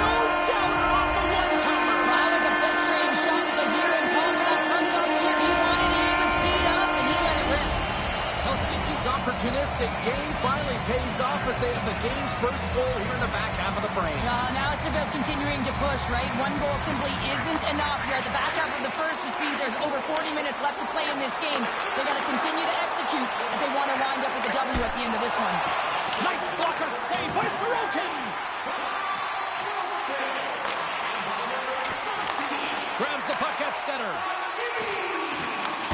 No doubter off the one-timer. That was a frustrating shot with the gear and call for that front up here. He wanted it. He was teed up, and he let it rip. Helsinki's opportunistic game finally pays off as they have the game's first goal here in the back half of the frame. Now it's about continuing to push, right? One goal simply isn't enough. You're at the back half of the first, which means there's over 40 minutes left to play in this game. They got to continue to execute if they want to wind up with a W at the end of this one. Nice blocker save by Sorokin. Grabs the puck at center.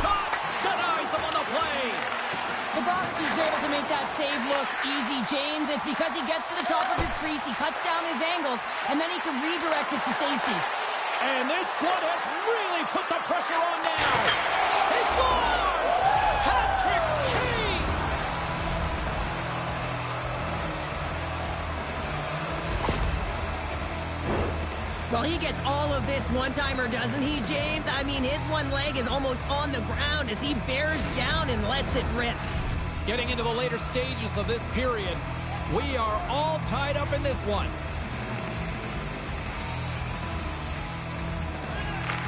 Shot denies him on the play. Bobrovsky's able to make that save look easy, James. It's because he gets to the top of his crease, he cuts down his angles, and then he can redirect it to safety. And this squad has really put the pressure on now. He scores! Patrick Kane! Well, he gets all of this one-timer, doesn't he, James? I mean, his one leg is almost on the ground as he bears down and lets it rip. Getting into the later stages of this period, we are all tied up in this one.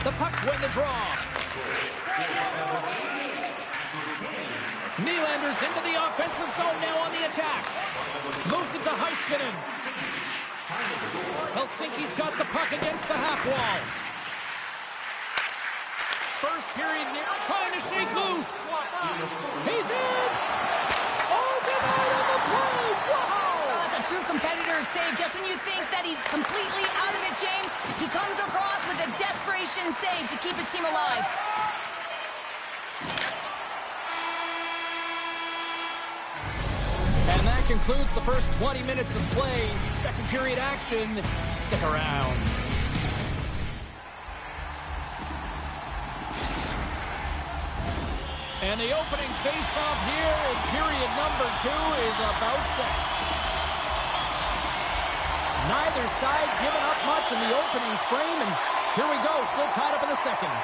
The pucks win the draw. Nylander's into the offensive zone now on the attack. Moves it to Heiskanen. Helsinki's got the puck against the half wall. First period trying to shake loose. He's in! Oh, denied on the play! Wow! Oh, that's a true competitor's save. completely out of it, James. He comes across with a desperation save to keep his team alive. And that concludes the first 20 minutes of play. Second period action. Stick around. And the opening face-off here in period number 2 is about set. Neither side giving up much in the opening frame, and here we go, still tied up in the second.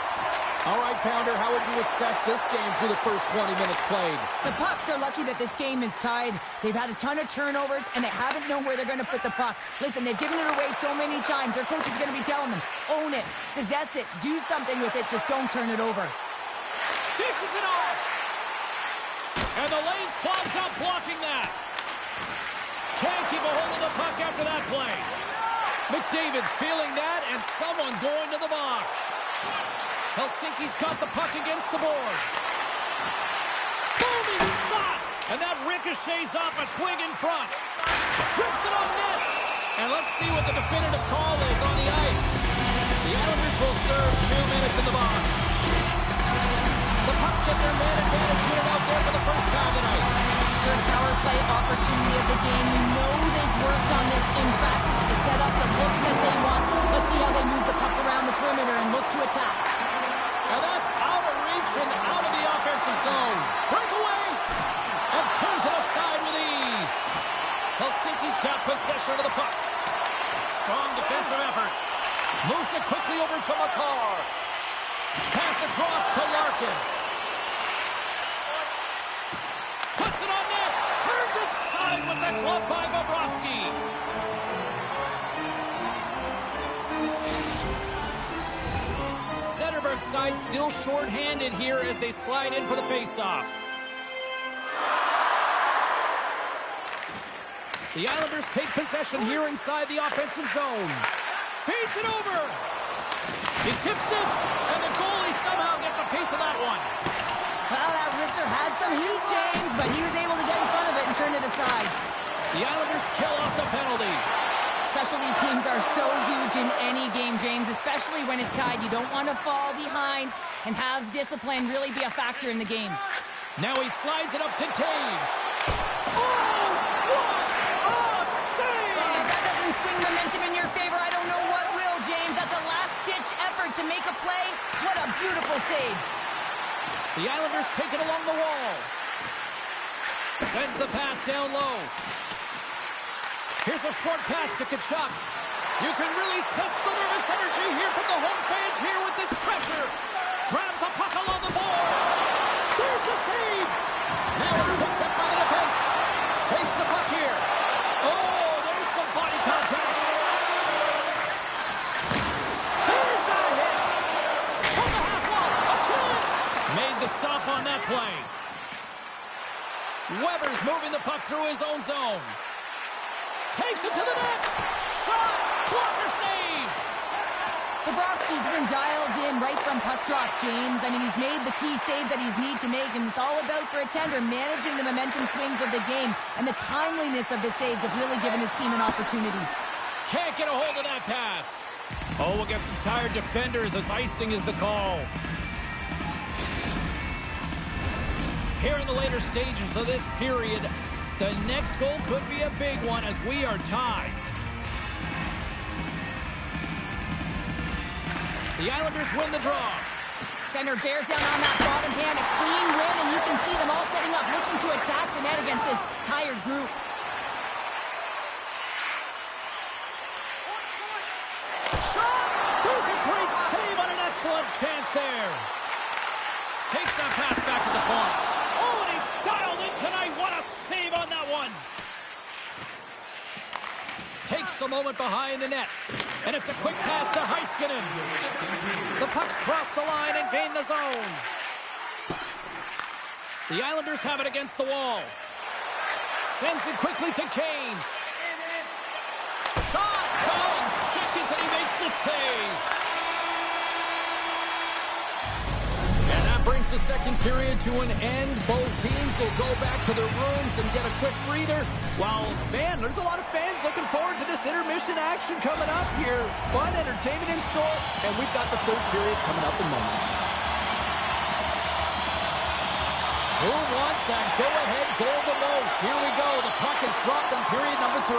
All right, Pounder, how would you assess this game through the first 20 minutes played? The Pucks are lucky that this game is tied. They've had a ton of turnovers, and they haven't known where they're going to put the puck. Listen, they've given it away so many times. Their coach is going to be telling them, own it, possess it, do something with it, just don't turn it over. Dishes it off. And the lane's clogged up blocking that. Can't keep a hold of the puck after that play. McDavid's feeling that, and someone's going to the box. Helsinki's got the puck against the boards. Booming shot! And that ricochets off a twig in front. Flips it on net. And let's see what the definitive call is on the ice. The Islanders will serve 2 minutes in the box. The Pucks get their man advantage unit out there for the first time tonight. First power play opportunity of the game. You know they've worked on this in practice to set up the look that they want. Let's see how they move the puck around the perimeter and look to attack. And that's out of reach and out of the offensive zone. Breakaway! And turns it aside with ease. Helsinki's got possession of the puck. Strong defensive effort. Moves it quickly over to Makar. Pass across to Larkin. Puts it on net. Turned aside with the club by Bobrovsky. Zetterberg's side still short-handed here as they slide in for the face-off. The Islanders take possession here inside the offensive zone. Feeds it over. He tips it, and the goalie somehow gets a piece of that one. Well, that wrister had some heat, James, but he was able to get in front of it and turn it aside. The Islanders kill off the penalty. Specialty teams are so huge in any game, James, especially when it's tied. You don't want to fall behind and have discipline really be a factor in the game. Now he slides it up to Taves. Oh, what a save! That doesn't swing momentum in your favor. I don't know what will, James. That's a last-ditch effort to make a play. What a beautiful save. The Islanders take it along the wall. Sends the pass down low. Here's a short pass to Tkachuk. You can really sense the nervous energy here from the home fans here with this pressure. Grabs the puck along the boards. There's the save. Now it's picked up by the defense. Takes the puck here. Oh, there's some body contact. There's a hit. From the half wall. A chance. Made the stop on that play. Weber's moving the puck through his own zone. Takes it to the net. Shot. Blocker save. Bobrovsky's been dialed in right from puck drop, James. I mean, he's made the key saves that he's need to make, and it's all about for a tender managing the momentum swings of the game, and the timeliness of the saves have really given his team an opportunity. Can't get a hold of that pass. Oh, we'll get some tired defenders as icing is the call. Here in the later stages of this period, the next goal could be a big one as we are tied. The Islanders win the draw. Center bears down on that bottom hand, a clean win, and you can see them all setting up, looking to attack the net against this tired group. Shot! There's a great save on an excellent chance there. Takes that pass back to the point. Oh, and he's dialed in tonight. What a save on that one. Takes a moment behind the net. And it's a quick pass to Heiskanen. The puck's crossed the line and gained the zone. The Islanders have it against the wall. Sends it quickly to Kane. Shot! Going seconds and he makes the save. And that brings brings the second period to an end. Both teams will go back to their rooms and get a quick breather. Well, man, there's a lot of fans looking forward to this intermission action coming up here. Fun entertainment in store, and we've got the third period coming up in moments. Who wants that go-ahead goal the most? Here we go. The puck is dropped on period number 3.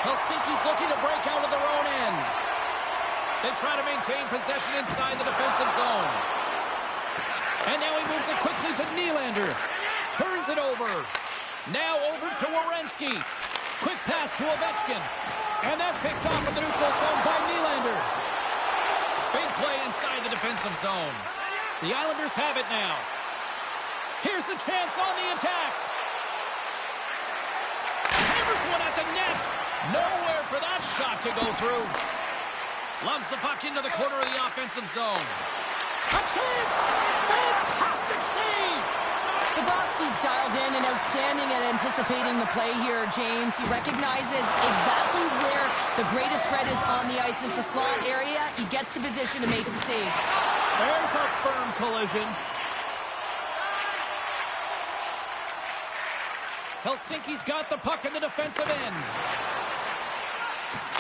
Helsinki's looking to break out of their own end. They try to maintain possession inside the defensive zone. And now he moves it quickly to Nylander. Turns it over. Now over to Werenski. Quick pass to Ovechkin. And that's picked off in the neutral zone by Nylander. Big play inside the defensive zone. The Islanders have it now. Here's a chance on the attack. Hammers one at the net. Nowhere for that shot to go through. Loves the puck into the corner of the offensive zone. A chance! Fantastic save! Bobrovsky's dialed in and outstanding at anticipating the play here, James. He recognizes exactly where the greatest threat is on the ice. It's a slot area. He gets to position and makes the save. There's a firm collision. Helsinki's got the puck in the defensive end.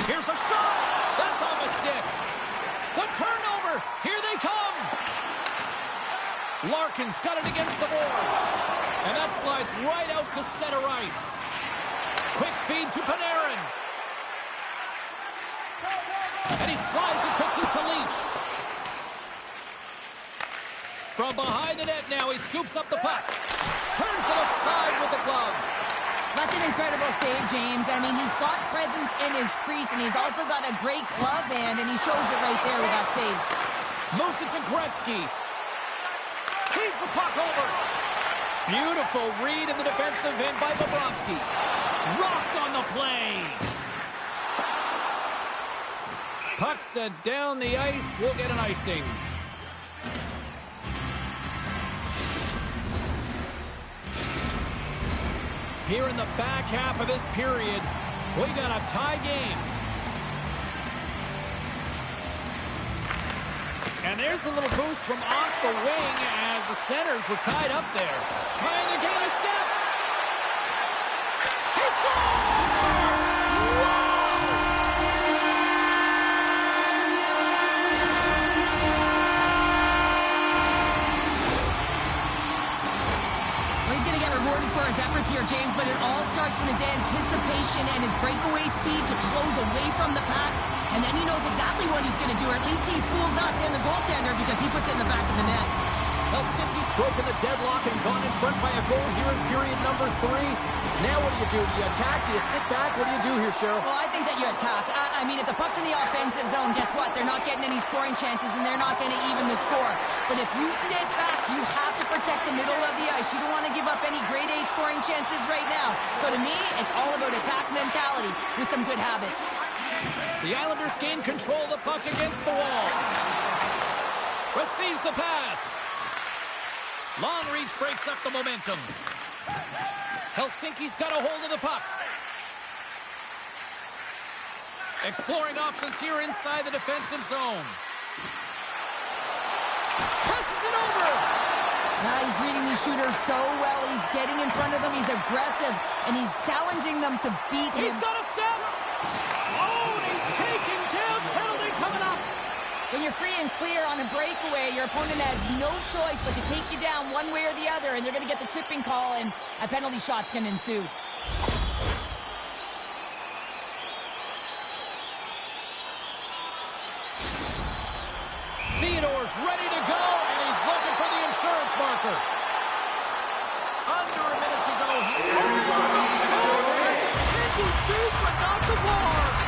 Here's a shot. That's off a stick. The turnover. Here they come. Larkin's got it against the boards. And that slides right out to center ice. Quick feed to Panarin. And he slides it quickly to Leach. From behind the net now, he scoops up the puck. Turns it aside with the glove. That's an incredible save, James. I mean, he's got presence in his crease, and he's also got a great glove hand, and he shows it right there with that save. Moves it to Gretzky. Feeds the puck over. Beautiful read in the defensive end by Bobrovsky. Rocked on the play. Puck set down the ice. We'll get an icing. Here in the back half of this period, we got a tie game. And there's a little boost from off the wing as the centers were tied up there. Trying to gain a step. He scores! Rewarded for his efforts here, James, but it all starts from his anticipation and his breakaway speed to close away from the pack, and then he knows exactly what he's going to do, or at least he fools us and the goaltender because he puts it in the back of the net. Helsinki's broken the deadlock and gone in front by a goal here in period number 3. Now what do? Do you attack? Do you sit back? What do you do here, Cheryl? Well, I think that you attack. I mean, if the puck's in the offensive zone, guess what? They're not getting any scoring chances, and they're not going to even the score. But if you sit back, you have to protect the middle of the ice. You don't want to give up any grade A scoring chances right now. So to me, it's all about attack mentality with some good habits. The Islanders gain control of the puck against the wall. Receives the pass. Long reach breaks up the momentum. Helsinki's got a hold of the puck. Exploring options here inside the defensive zone. Passes it over. He's reading these shooters so well. He's getting in front of them. He's aggressive, and he's challenging them to beat him. He's got a step. Oh, he's taken down. Penalty coming up. When you're free and clear on a breakaway, your opponent has no choice but to take you down one way or the other, and they're going to get the tripping call, and a penalty shot's going to ensue. Theodore's ready to go, and he's looking for the insurance marker. Under a minute to go here.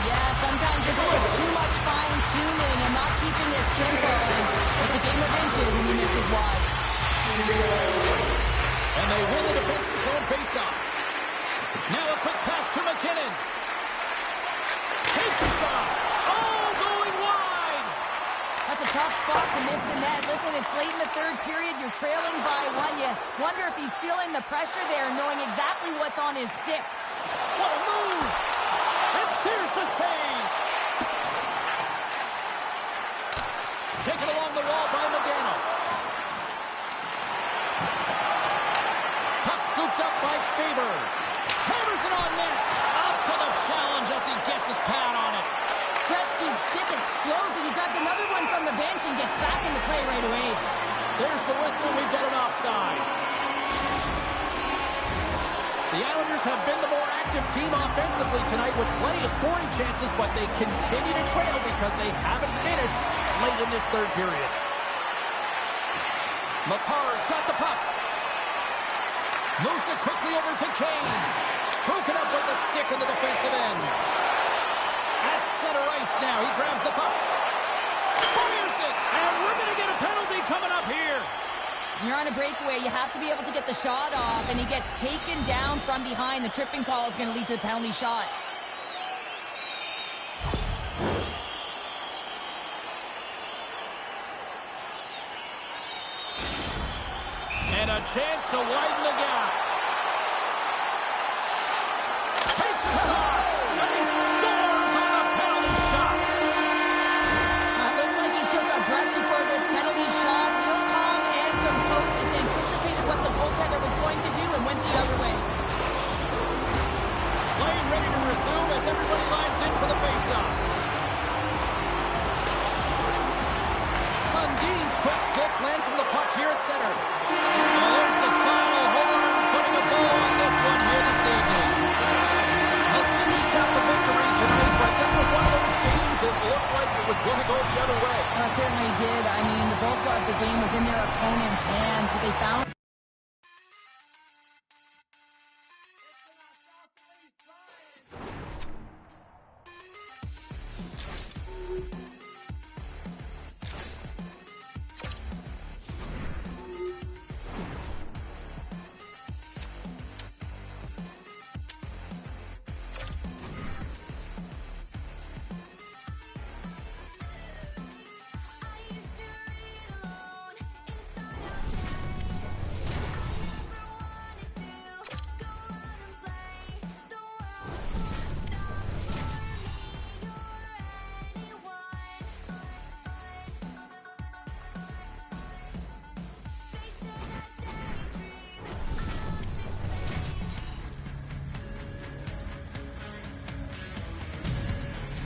Yeah, sometimes it's just too much fine-tuning and not keeping it simple. And it's a game of inches, and he misses wide. And they win the defensive zone face-off. Now a quick pass to McKinnon. Takes a shot. Oh, going wide. That's a tough spot to miss the net. Listen, it's late in the third period. You're trailing by 1. You wonder if he's feeling the pressure there, knowing exactly what's on his stick. What a move. And there's the save. Taken along the wall by Modano. right away. There's the whistle. We've got an offside. The Islanders have been the more active team offensively tonight with plenty of scoring chances, but they continue to trail because they haven't finished late in this third period. McCarr's got the puck. Moves it quickly over to Kane. Broken up with the stick in the defensive end. At center ice now. He grabs the puck. Fires it. And we're going to get a penalty coming up here. When you're on a breakaway, you have to be able to get the shot off, and he gets taken down from behind. The tripping call is going to lead to the penalty shot. And a chance to widen the gap. Takes a shot. And he scores on a penalty shot. It looks like he took a breath before this penalty shot. Real calm and composed, just anticipated what the goaltender was going to do and went the other way. Play ready to resume as everybody lines in for the faceoff. Sundin's quick stick lands from the puck here at center. Oh, there's the final horn, putting a bow on this one here this evening. The City's got the victory tonight, but this was one of those games that looked like it was going to go the other way. Well, it certainly did. I mean, the bulk of the game was in their opponent's hands, but they found...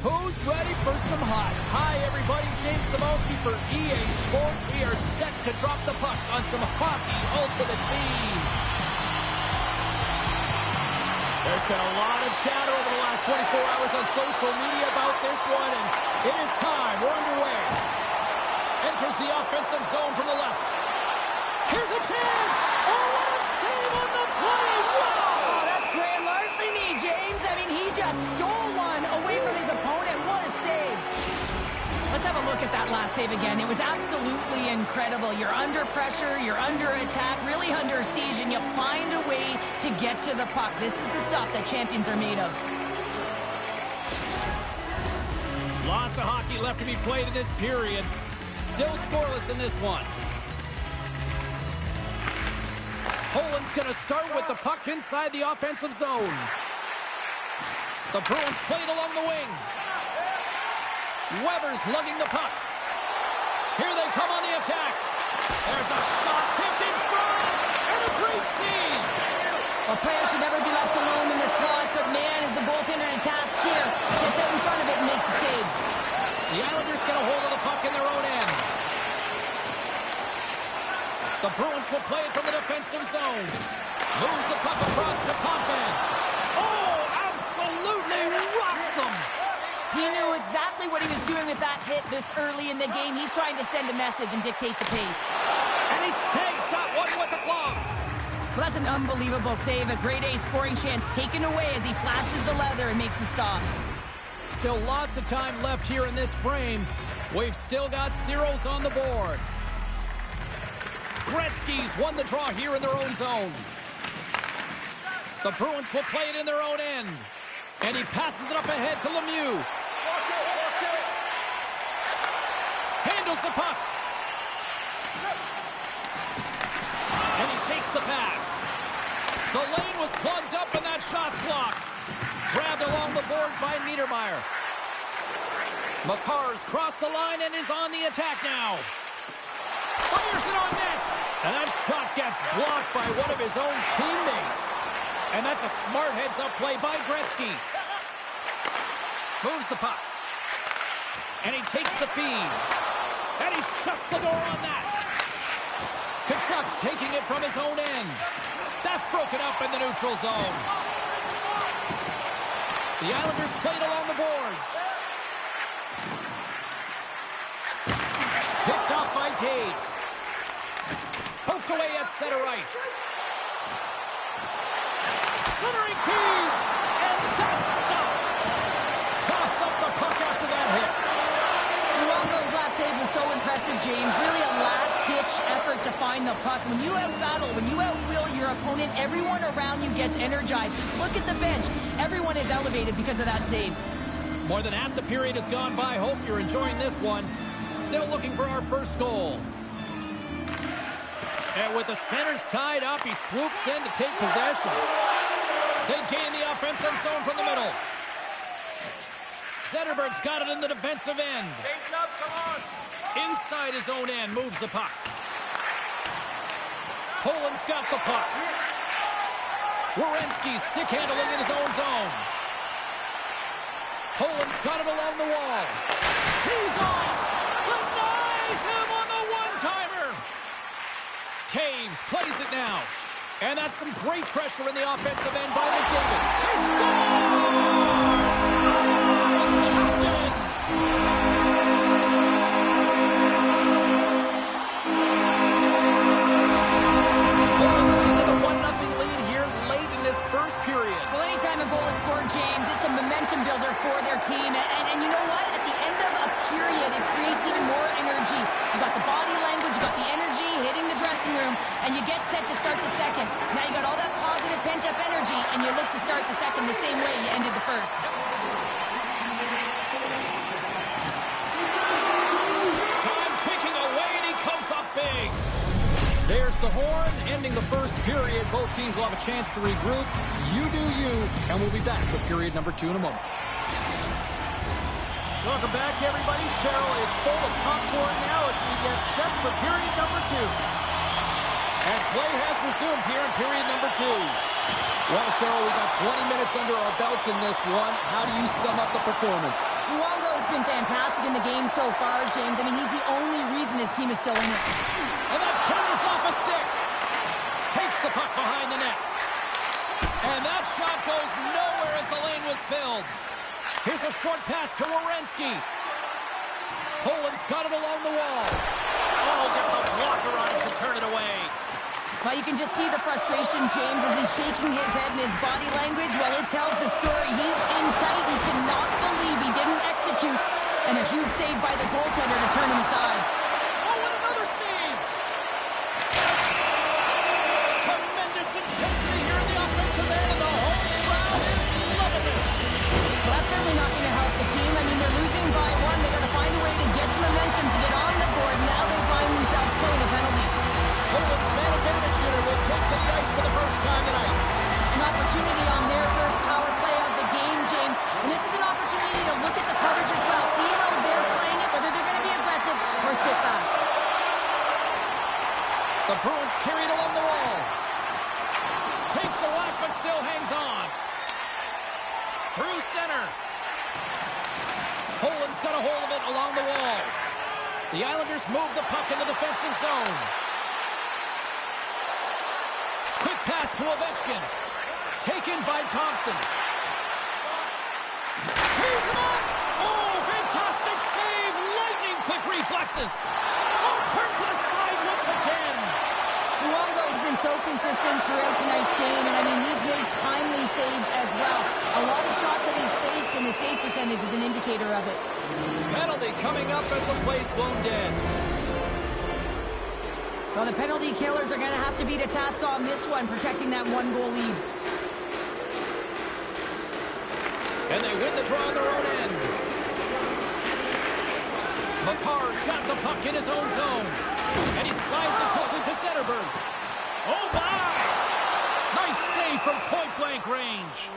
Who's ready for some hot? Hi, everybody. James Cebulski for EA Sports. We are set to drop the puck on some Hockey Ultimate Team. There's been a lot of chatter over the last 24 hours on social media about this one, and it is time. We're underway. Enters the offensive zone from the left. Here's a chance. Oh, what a save on the play. Wow. Oh, that's grand larceny, James. I mean, he just stole one away from his opponent. What a save. Let's have a look at that last save again. It was absolutely incredible. You're under pressure, you're under attack, really under siege, and you find a way to get to the puck. This is the stuff that champions are made of. Lots of hockey left to be played in this period. Still scoreless in this one. Poland's going to start with the puck inside the offensive zone. The Bruins played along the wing. Weber's lugging the puck. Here they come on the attack. There's a shot tipped in front. And a great save. A player should never be left alone in the slot, but man, is the goaltender in a task here. Gets out in front of it and makes the save. The Islanders get a hold of the puck in their own end. The Bruins will play it from the defensive zone. Moves the puck across to Potvin. Oh, absolutely rocks them. He knew exactly what he was doing with that hit this early in the game. He's trying to send a message and dictate the pace. And he takes that one with the glove. Well, that's an unbelievable save. A grade A scoring chance taken away as he flashes the leather and makes the stop. Still lots of time left here in this frame. We've still got zeros on the board. Gretzky's won the draw here in their own zone. The Bruins will play it in their own end. And he passes it up ahead to Lemieux. Handles the puck. And he takes the pass. The lane was plugged up and that shot's blocked. Grabbed along the boards by Niedermeyer. McCarr's crossed the line and is on the attack now. Fires it on net. And that shot gets blocked by one of his own teammates. And that's a smart heads-up play by Gretzky. Moves the puck. And he takes the feed. And he shuts the door on that. Kachuk's taking it from his own end. That's broken up in the neutral zone. The Islanders played along the boards. Picked off by Taves. Poked away at center ice. Centering feed. And that's stopped. Toss up the puck after that hit. Luongo's last save was so impressive, James. Really a last-ditch effort to find the puck. When you out-battle, when you out-will your opponent, everyone around you gets energized. Just look at the bench. Everyone is elevated because of that save. More than half the period has gone by. Hope you're enjoying this one. Still looking for our first goal. And with the centers tied up, he swoops in to take possession. They gain the offensive zone from the middle. Zetterberg's got it in the defensive end. Change up, come on. Inside his own end, moves the puck. Poland's got the puck. Werenski stick handling in his own zone. Poland's got it along the wall. Tees off. Denies him on the one-timer. Taves plays it now. And that's some great pressure in the offensive end by McDavid. He scores! Oh, Captain! Poland's taking the 1-0 lead here late in this first period. Well, anytime a goal is scored, James, it's a momentum builder for their team. And you know what? At the end of a period, it creates even more energy. You got the body language, you got the energy hitting the dressing room, and you get set to start the second. Now you got all that positive pent-up energy, and you look to start the second the same way you ended the first. Time ticking away, and he comes up big. There's the horn, ending the first period. Both teams will have a chance to regroup. You do you, and we'll be back with period number 2 in a moment. Welcome back, everybody. Cheryl is full of popcorn now as we get set for period number 2. And play has resumed here in period number 2. Well, Cheryl, we got 20 minutes under our belts in this one. How do you sum up the performance? Luongo's been fantastic in the game so far, James. I mean, he's the only reason his team is still in it. And that counters off a stick. Takes the puck behind the net. And that shot goes nowhere as the lane was filled. Here's a short pass to Werenski. Poland's got it along the wall. Oh, gets a blocker on it to turn it away. Well, you can just see the frustration, James, as he's shaking his head and his body language. Well, it tells the story. He's in tight. He cannot believe he didn't execute. And a huge save by the goaltender to turn him aside. Oh, and another save. Tremendous intensity here in the offensive end, and the whole crowd is loving this. Well, that's certainly not going to help the team. I mean, they're losing by 1. They got to find a way to get some momentum to get on the board. Now they find themselves killing a penalty. Poland's man advantage unit will take to the ice for the first time tonight. An opportunity on their first power play of the game, James. And this is an opportunity to look at the coverage as well. See how they're playing it, whether they're going to be aggressive or sit back. The Bruins carry it along the wall. Takes a whack, but still hangs on. Through center. Poland's got a hold of it along the wall. The Islanders move the puck in the defensive zone. Quick pass to Ovechkin. Taken by Thompson. Here's him up. Oh, fantastic save. Lightning quick reflexes. Oh, turns it aside once again. Luongo's been so consistent throughout tonight's game, and I mean, he's made timely saves as well. A lot of shots that he's faced, and his save percentage is an indicator of it. Penalty coming up as the play's blown dead. Well, the penalty killers are going to have to beat a task on this one, protecting that 1-goal lead. And they win the draw on their own end. Makar's got the puck in his own zone. And he slides it quickly to Zetterberg. Oh, my! Nice save from point-blank range.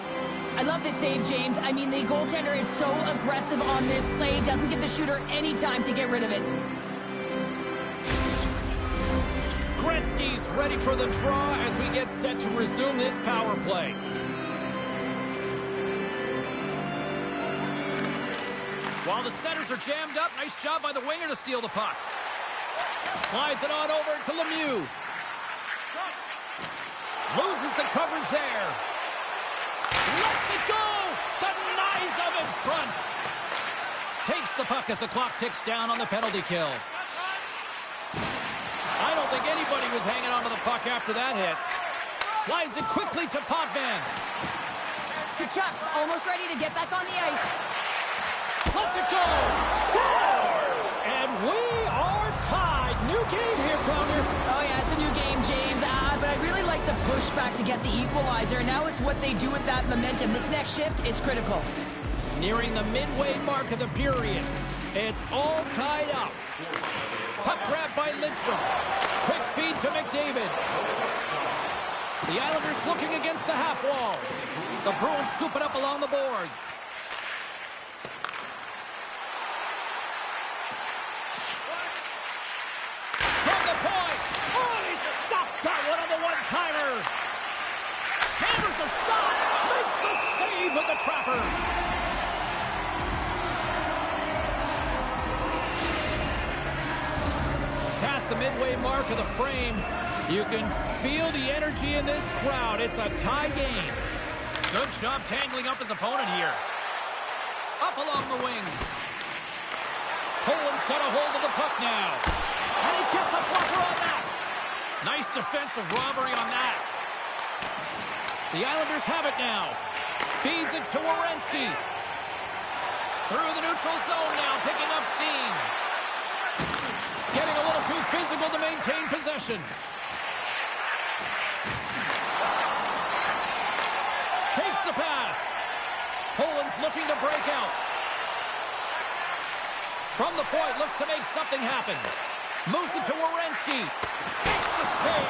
I love this save, James. I mean, the goaltender is so aggressive on this play. Doesn't give the shooter any time to get rid of it. Gretzky's ready for the draw as we get set to resume this power play. While the centers are jammed up, nice job by the winger to steal the puck. Slides it on over to Lemieux. Loses the coverage there. Lets it go! Denies him in front. Takes the puck as the clock ticks down on the penalty kill. I don't think anybody was hanging on to the puck after that hit. Slides it quickly to Potvin. Kachuk's almost ready to get back on the ice. Lets it go! Scores! And we are tied. New game here, Crowder. Oh, yeah, it's a new game, James. But I really like the pushback to get the equalizer. Now it's what they do with that momentum. This next shift, it's critical. Nearing the midway mark of the period. It's all tied up. Puck grab by Lidstrom. Quick feed to McDavid. The Islanders looking against the half wall. The Bruins scoop it up along the boards. From the point. Oh, he stopped that one on the one-timer. Hammers a shot. Makes the save with the trapper. Past the midway mark of the frame, you can feel the energy in this crowd. It's a tie game. Good job tangling up his opponent here. Up along the wing. Poland's got a hold of the puck now. And he gets a blocker on that. Nice defensive robbery on that. The Islanders have it now. Feeds it to Werenski. Through the neutral zone now, picking up steam. Getting a little too physical to maintain possession. Takes the pass. Poland's looking to break out. From the point, looks to make something happen. Moves it to Werenski. Makes the save.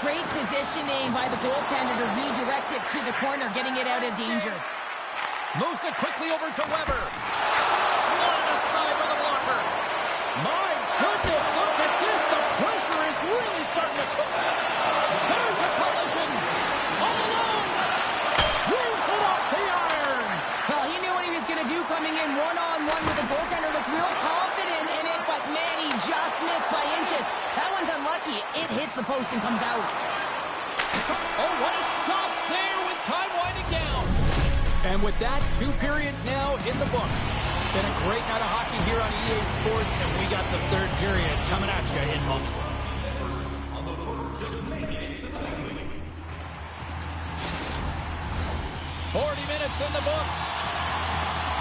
Great positioning by the goaltender to redirect it to the corner, getting it out of danger. Moves it quickly over to Weber. Slotted aside by the blocker. My goodness, look at this. The pressure is really starting to cook. There's a collision. All alone. Moves it off the iron. Well, he knew what he was going to do coming in one-on-one with the goaltender. Looked real confident in it, but man, he just missed by inches. That one's unlucky. It hits the post and comes out. Oh, what a stop there with time winding down. And with that, 2 periods now in the books. Been a great night of hockey here on EA Sports, and we got the 3rd period coming at you in moments. 40 minutes in the books.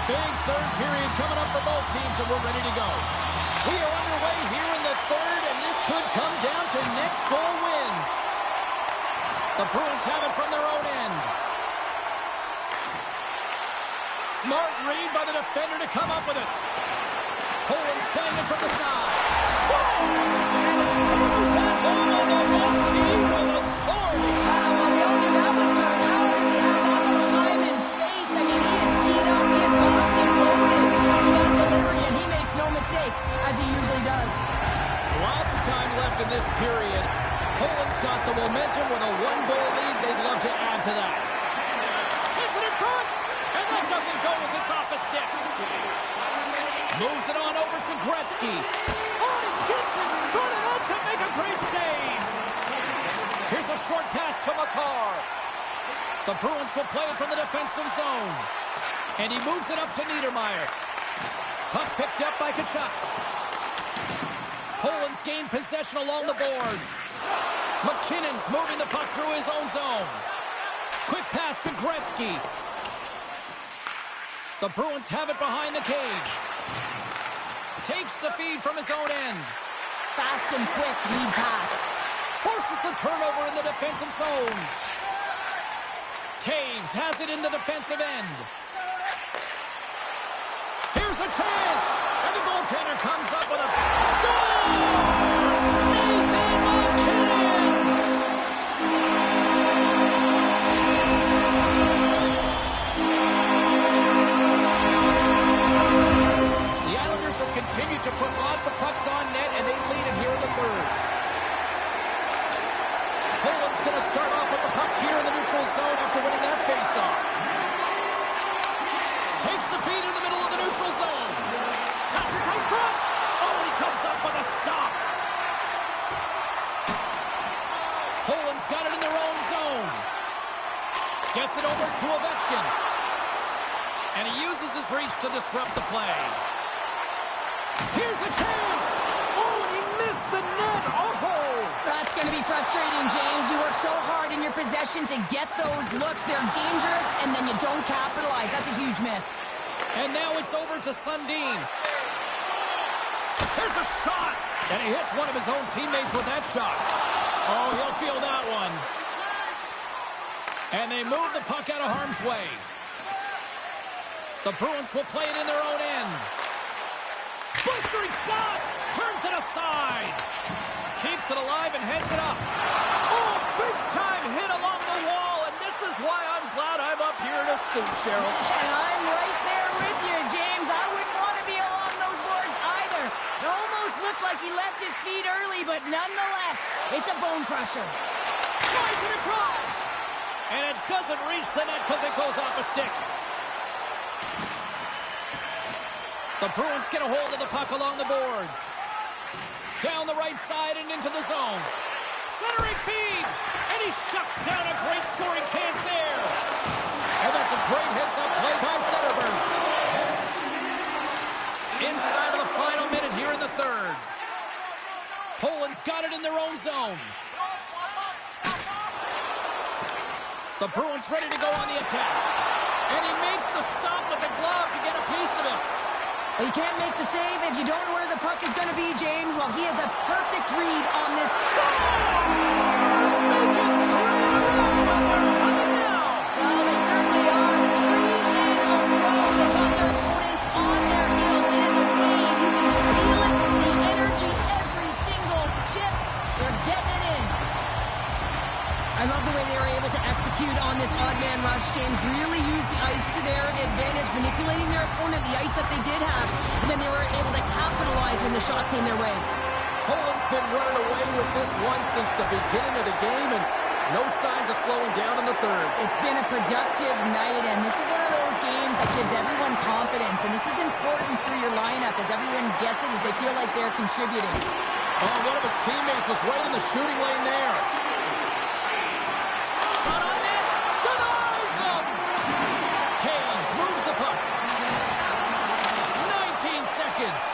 Big 3rd period coming up for both teams, and we're ready to go. We are underway here in the 3rd, and this could come down to next goal wins. The Bruins have it from their own end. Smart read by the defender to come up with it. Poland's playing it from the side. Scores! And it hammers that home on the home team with authority. Well, we all knew that was coming. How does he have that much time and space? I mean, he is teed up. He is locked and loaded for that delivery, and he makes no mistake, as he usually does. Lots of time left in this period. Poland's got the momentum with a 1-goal lead. They'd love to add to that. Sends it in front. And that doesn't go as it's off the stick. Moves it on over to Gretzky. Oh, he gets in front of that to make a great save. Here's a short pass to Makar. The Bruins will play it from the defensive zone. And he moves it up to Niedermeyer. Puck picked up by Kachuk. Poland's gained possession along the boards. McKinnon's moving the puck through his own zone. Quick pass to Gretzky. The Bruins have it behind the cage. Takes the feed from his own end. Fast and quick lead pass. Forces the turnover in the defensive zone. Taves has it in the defensive end. Here's a chance. And the goaltender comes up with a scores! Nathan McKinnon! The Islanders have continued to put lots of pucks on net, and they lead it here in the 3rd. Poland's going to start off with the puck here in the neutral zone after winning that faceoff. Takes the feed in the middle of the neutral zone. Passes out front. Oh, he comes up with a stop. Poland's got it in their own zone. Gets it over to Ovechkin. And he uses his reach to disrupt the play. Here's a chance. Oh, and he missed the net. Oh! That's going to be frustrating, James. You work so hard in your possession to get those looks. They're dangerous, and then you don't capitalize. That's a huge miss. And now it's over to Sundin. Here's a shot. And he hits one of his own teammates with that shot. Oh, he'll feel that one. And they move the puck out of harm's way. The Bruins will play it in their own end. Blistering shot! Turns it aside. Keeps it alive and heads it up. Oh, big-time hit along the wall, and this is why I'm glad I'm up here in a suit, Cheryl. And I'm right there with you, James. I wouldn't want to be along those boards either. It almost looked like he left his feet early, but nonetheless, it's a bone crusher. Slides it across! And it doesn't reach the net because it goes off a stick. The Bruins get a hold of the puck along the boards. Down the right side and into the zone. Centering feed! And he shuts down a great scoring chance there. And that's a great heads-up play by Zetterberg. Inside of the final minute here in the third. Poland's got it in their own zone. The Bruins ready to go on the attack. And he makes the stop with the glove to get a piece of it. But you can't make the save if you don't know where the puck is going to be, James. Well, he has a perfect read on this. Stars make it 3 in a row, and they're coming now. Well, they certainly are. 3 in a row. They got their opponents on their heels. It is a wave. You can feel it. The energy every single shift. They're getting it in. I love the way they were able to execute on this odd man rush, James. Really use the ice to their advantage, manipulating their opponent, the ice that they did have, and then they were able to capitalize when the shot came their way. Poland's been running away with this one since the beginning of the game, and no signs of slowing down in the third. It's been a productive night, and this is one of those games that gives everyone confidence, and this is important for your lineup as everyone gets it, as they feel like they're contributing. Oh, one of his teammates was right in the shooting lane there. Shot on net, denies him! Taves moves the puck. 19 seconds.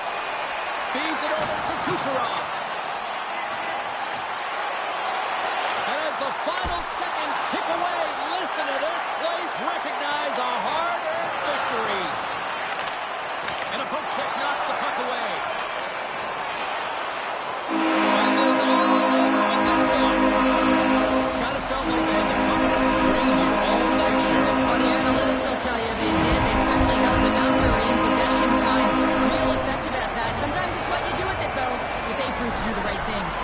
Feeds it over to Kucherov. And as the final seconds tick away, listen to this place recognize a hard-earned victory. And a poke check knocks the puck away. And it is all over with this one. Kind of felt like they had the puck on a string here all night, Cheryl. Well, the analytics will tell you they did. They certainly held the number in possession time. Real effective at that. Sometimes it's what you do with it, though, but they proved to do the right things.